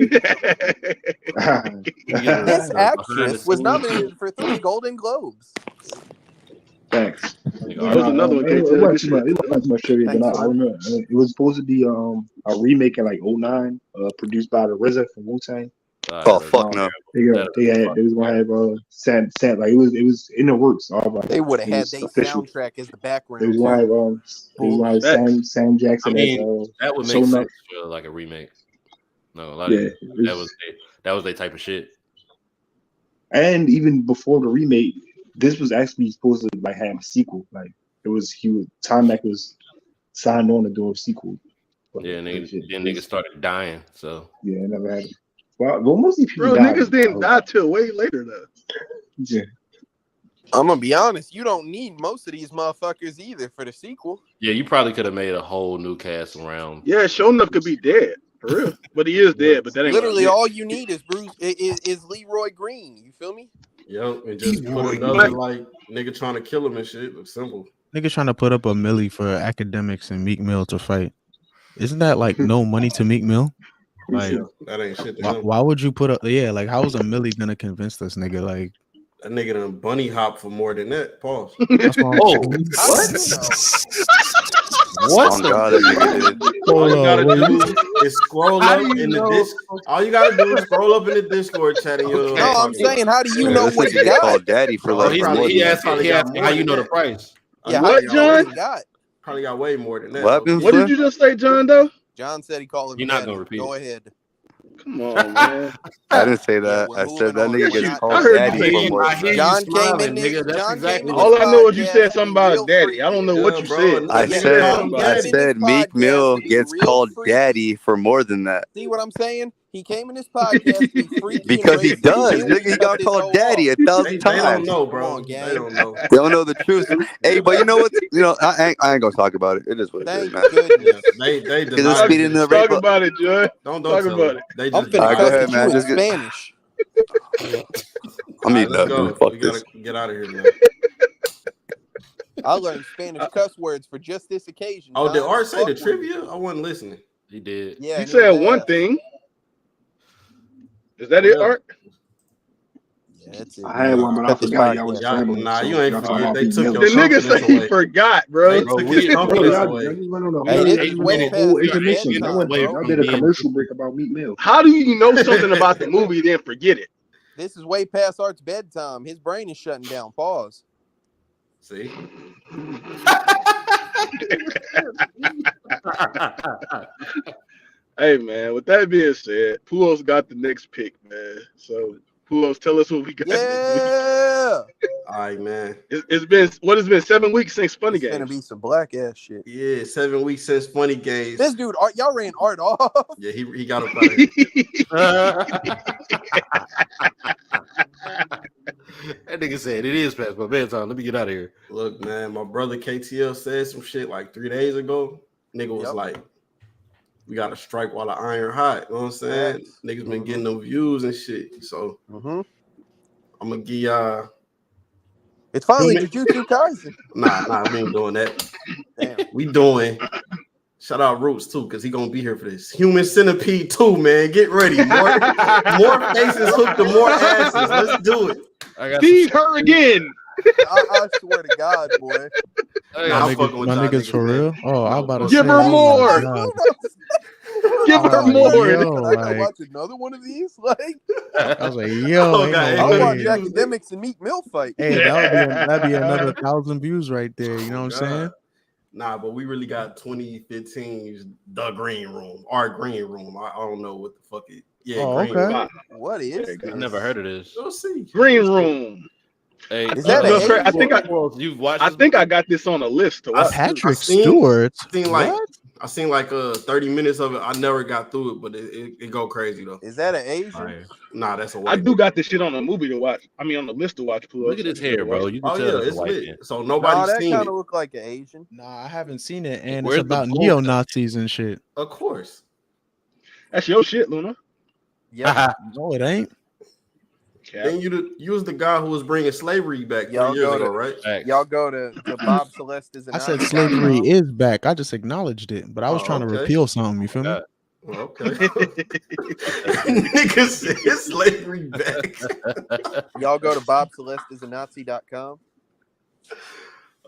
You get This the behind the actress was scenes. nominated for 3 Golden Globes. Thanks. Nigga, There was another one, It KT. Good wasn't too shit. much. It wasn't too much trivia, but Thanks, I Slim. remember it was supposed to be a remake in like '09, produced by the RZA from Wu Tang. Oh, fuck no. They was gonna have Sam like it was in the works. All right, They would have it had was their official. soundtrack as the They background was gonna too. have Facts. Sam Jackson I mean, as that would make Sho'nuff. sense for like a remake. No, a lot Yeah, of it that was their type of shit. and even before the remake, this was actually supposed to like have a sequel. Like Mac was signed on to do a sequel. But Yeah, niggas started dying. So yeah, it never happened. Well, most of these people Bro, died. niggas didn't die till way later though. Yeah. I'm gonna be honest, you don't need most of these motherfuckers either for the sequel. yeah, you probably could have made a whole new cast around. Yeah, Sho'nuff could be dead for real, but he is dead. But that ain't Literally, what I all you need is is Leroy Green. You feel me? Yep, and just put another meant. like nigga trying to kill him and shit. It's simple. Niggas trying to put up a milli for academics and Meek Mill to fight. Isn't that like no money to Meek Mill? Like, Yeah, that ain't shit to him. why would you put up? Yeah, like how is a milli gonna convince this nigga? Like, That nigga done bunny hop for more than that. Pause. that's why. Oh, How what? do you know? What? Oh, God, that nigga did. All you gotta Hold on, do is scroll How up do you in the know? disc. All you gotta do is scroll up in the Discord chat and you'll know what No, I'm I'm talking about. saying, how do you Yeah, know this what nigga he get got? called daddy for Bro, like he more probably than that. got He asked more how you than know the that. price. Yeah, What, how do you know what John? he got? Probably got way more than that. What happened, What did Slim? you just say, John? Doe? John said he called him You're not daddy. gonna repeat Go it. ahead. Come on, man. I didn't say Yeah, that. we're I said moving that on. nigga We're gets not. I called heard you daddy say for more I than hear that. you John came smiling, in this. nigga. That's John came exactly in what. this all I know is you said podcast to something be about real daddy. free. I don't know Yeah, what you bro. said. I Yeah, said John Somebody. I came in this said Meek podcast Mill to be gets real called freaky. daddy for more than that. See what I'm saying? He came in this podcast to be freaky Because and he racy. does. And then we Nigga, he cut got this called hoe daddy off. 1,000 They don't times. know, Come bro. on, They gang. don't know. They don't know the truth. Hey, but you know what? You know, I ain't gonna talk about it. It is what it is, Thank man. goodness. Yeah, they Because it's denied speeding this the shit. rape. Talk about it, John. Don't Talk tell about them. it. They I'm just finna All right, denied go cuss this ahead, at shit. you man. in Just get. Spanish. I'm All right, eating let's up, dude. go. Fuck We this. gotta get out of here, man. I learned Spanish cuss words for just this occasion. Oh, did John. Art say the Fuck with me. trivia? I wasn't listening. He did. Yeah, You and it was said one ass. thing. Is that it, Art? Yeah, that's it. I had one, but I Cut this forgot y'all podcast. was Y'all, rambling. nah, so you ain't y'all talking forget. about They Meek took Mill. your The nigga confidence said he away. forgot, They bro. took Bro, his we- Bro, confidence y'all away. just went on a Hey, whole, this y'all is just went way on a whole past your intermission. bedtime, Y'all bro. did a commercial break about Meek Mill. How do you know something about the movie then forget it? This is way past Art's bedtime. His brain is shutting down. Pause. See, Hey man, with that being said, Pulos got the next pick, man. So Pulos, tell us what we got next week. Yeah. all right, man. It's been what has been 7 weeks since Funny It's gonna Games. be some black ass shit. Yeah, 7 weeks since Funny Games. This dude, Art, y'all ran Art off. Yeah, he got up out of here. That nigga said it is past my bedtime. Let me get out of here. Look, man, my brother KTL said some shit like 3 days ago. Nigga was Yep. like, we got to strike while the iron hot. You know what I'm saying? Facts. Niggas been getting them views and shit. So Mm-hmm. I'm going to give y'all. It's finally Human- Jujutsu Kaisen. Nah, we ain't doing that. Damn. We doing. Shout out Roots too, because he gonna be here for this. Human Centipede 2, man. Get ready. More faces hooked to more asses. Let's do it. I got Feed her again. I swear to God, boy. Nah, I'm fucking with My y'all niggas for man. real? Oh, I'm about to Give say, her oh my more. God. Give her Oh, more. yo, I gotta like, watch another one of these. Like, I was like, yo, Oh, ain't God, no I'll hey, watch way. man. Academics and Meek Mill fight. Hey, that'd be another 1,000 views right there. You know what I'm saying? God. Nah, but we really got 2015's The Green Room, our Green Room. I don't know what the fuck it. Yeah, Oh, Green okay. Room. What is There you go. this? I never heard of this. We'll see. Green Room. Hey, Is that You know, an Craig, I Asian? think you've watched. I this think I movie? got this on a list to watch. Patrick seen- Stewart. I seen like 30 minutes of it. I never got through it, but it go crazy though. Is that an Asian? Fire. Nah, that's a I white. do got this shit on a movie to watch. I mean, on the list to watch. Pull Look at his hair, bro. You can Oh tell yeah, that's a it's white lit. man. So No, nobody's that seen kind it. of look like an Asian. Nah, I haven't seen it, and Where's it's about the gold neo-Nazis and shit. Of course. That's your shit, Luna. Yeah. No, it ain't. Cap. Then you was the guy who was bringing slavery back 3 Y'all years go ago, to- right? Facts. Y'all go to Bob Celeste's. I said slavery is back. I just acknowledged it, but I was Oh, trying to okay. repeal something. You feel me? God. Oh, okay. Nigga said slavery back. Y'all go to bobcelesteisanazi.com.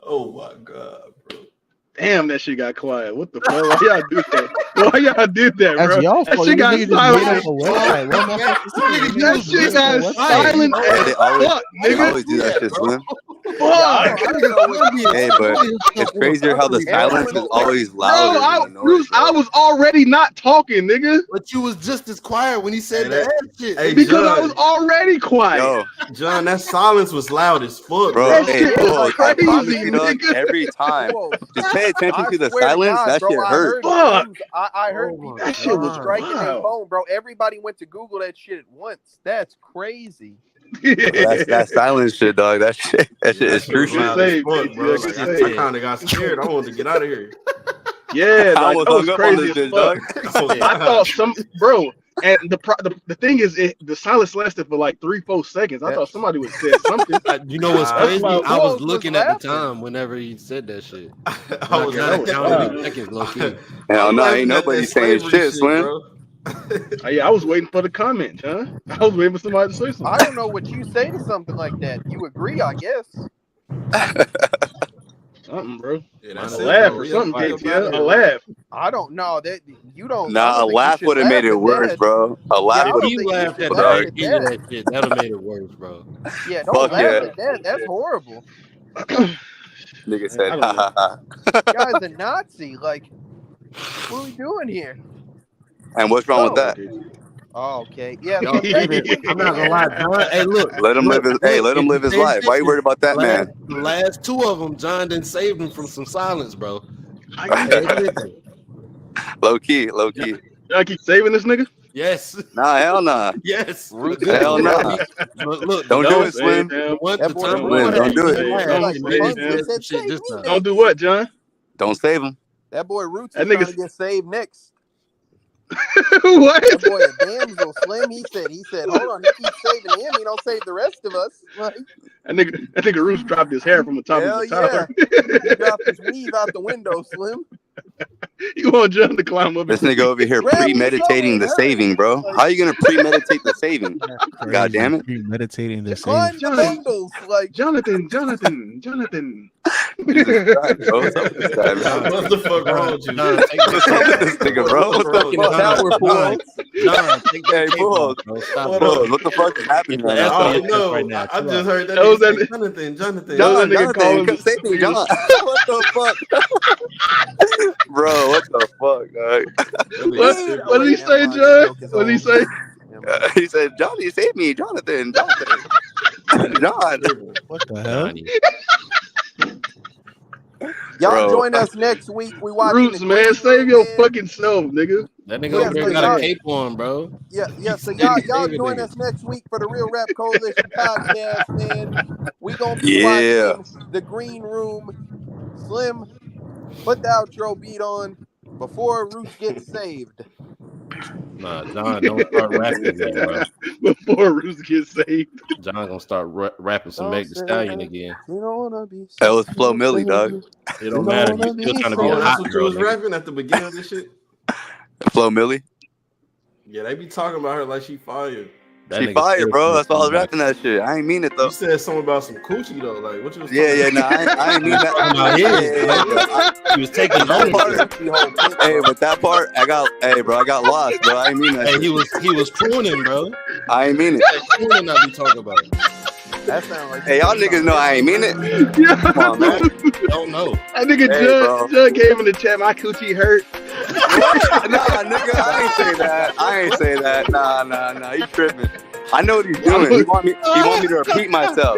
Oh my god, bro. Damn, that shit got quiet. What the fuck? Why y'all do that? Why y'all did that, That's bro? y'all That fault. shit You got niggas just made up silent. a website. What am I supposed to say? You That niggas shit made up a got website. silent Hey, as they always, fuck, they nigga. always do that shit, Slim. Fuck. I don't know what Hey, but it's crazier how the silence is always Bro, louder than the noise, Bruce, I bro. was already not talking, nigga. But you was just as quiet when he said Hey, the that- ass shit. Hey, Because I John, was already quiet. Yo, John, that silence was loud as fuck, bro, That hey, shit bro, was I promise crazy, you, dog, nigga. every time. Whoa. Just pay attention I to the swear to silence. God, That bro, shit I hurt. heard Fuck. views. I heard Oh my people That shit was striking their wild. phone, bro. Everybody went to Google that shit at once. That's crazy. That's that silence shit, dog. That shit is true was shit. loud as Saved fuck, me, bro. Jack, Like, saved I me. kind of got scared. I wanted to get out of here. Yeah, I like almost that was hung up on crazy this as bitch, fuck. dog. I thought some bro, and the thing is, the silence lasted for like 3-4 seconds. I thought somebody would say something. You know what's That's crazy? why- I Who was else was looking at the laughing? time whenever he said that shit. I was Yeah, Not that was counting wild. the seconds, low key. Hell no, laughing ain't at nobody that saying slavery shit, Slim. bro. Yeah, I was waiting for the comment, huh? I was waiting for somebody to say I something. don't know what you say to something like that. You agree, I guess. Something, bro. Yeah, A that's Mine it, laugh bro. or We something, up out of KTL. A here, laugh. I don't know that you don't. I Nah, a don't think you laugh should would have made laugh it at worse, that. bro. A laugh Yeah, I would don't If he think you laughed should at the laugh dog. at beginning of that. that shit, that would have made it worse, bro. Yeah, don't Fuck laugh yeah. at that. That's horrible. Nigga I said, don't ha know. ha ha. Guy's a Nazi. Like, what are we doing here? And what's wrong with No. that? Oh, okay. Yeah. Y'all So even, technically, I'm not gonna lie, John. Hey, look, Let him live his let him if live you his pay life. Why you worried attention, about that, man? the last two of them, John didn't save them from some silence, bro. How you Pay attention. Low key, low key. Y'all keep saving this nigga? Yes, Nah, hell nah. yes. Roots Hell did. nah. But look, Don't do Don't it, say Slim. damn. That boy the time Roots Slim, don't do it. He Don't like say Rapunzel. He damn. said, shit "Save this me time. Don't next." do what, John? Don't save him. That boy Roots That is trying nigga- to get saved next. What? That boy a damsel, Slim. He said, hold on. He keeps saving him. He don't save the rest of us. Like, That nigga Roos dropped his hair from the top hell of the yeah. tower. He dropped his weave out the window, Slim. You want John to climb up? This nigga over here Grab me premeditating the something, hurry. saving, bro. How you gonna premeditate the saving? God damn it. Meditating the Climb same. the bundles, like Jonathan. Jesus Christ, bro. What's up with this guy, man? What the fuck wrong with you? John, take What's up with this nigga, bro? What's up with Tower pool. John, take Hey, that cape Bulls. off, bro. Stop. What Bulls, what the fuck is happening right I now? don't know. right now. I just heard that That was nigga say that- Jonathan. That John, was that nigga Jonathan, calling- save me, John. What the fuck? Bro, what the fuck, dog? What did he say, John? What did he say? He said, Johnny, save me, Jonathan. John. What the hell? Johnny. Y'all Bro. join us next week. We watching Roots, the man. Green Save Room, your man. fucking self, nigga. That nigga Yeah, over there so got y'all- a cape on, bro. Yeah. So Steady y'all saving join niggas. us next week for the Real Rap Coalition podcast, man. We gonna be Yeah. watching the Green Room. Slim, put the outro beat on before Roots gets saved. Nah, John, don't start rapping again, bro. Before Roots gets saved. John gonna start rapping some Meg Thee Stallion again. You don't wanna be. That was Flo Milli, dog. It don't matter. He's still trying to be Oh, a that's hot what you girl, was nigga. rapping at the beginning of this shit? Flo Milli. Yeah, they be talking about her like she fired. That She nigga fired, still bro. trying to That's why I was come back. rapping that shit. I ain't mean it, though. You said something about some coochie though. Like what you was Yeah, talking I ain't mean that. About his, Yeah. He was taking That ownership. part, hey, but that part, I got lost, bro. I ain't mean that. Hey, shit. he was crooning, bro. I ain't mean it. That crooning I be talking about. That sound like. Hey, y'all niggas know I ain't mean it. Come on, man. Don't know. That nigga Hey, bro. Jud came in the chat. My coochie hurt. Nah, nigga, I ain't say that. Nah. You tripping. I know what he's doing. He want me to repeat myself.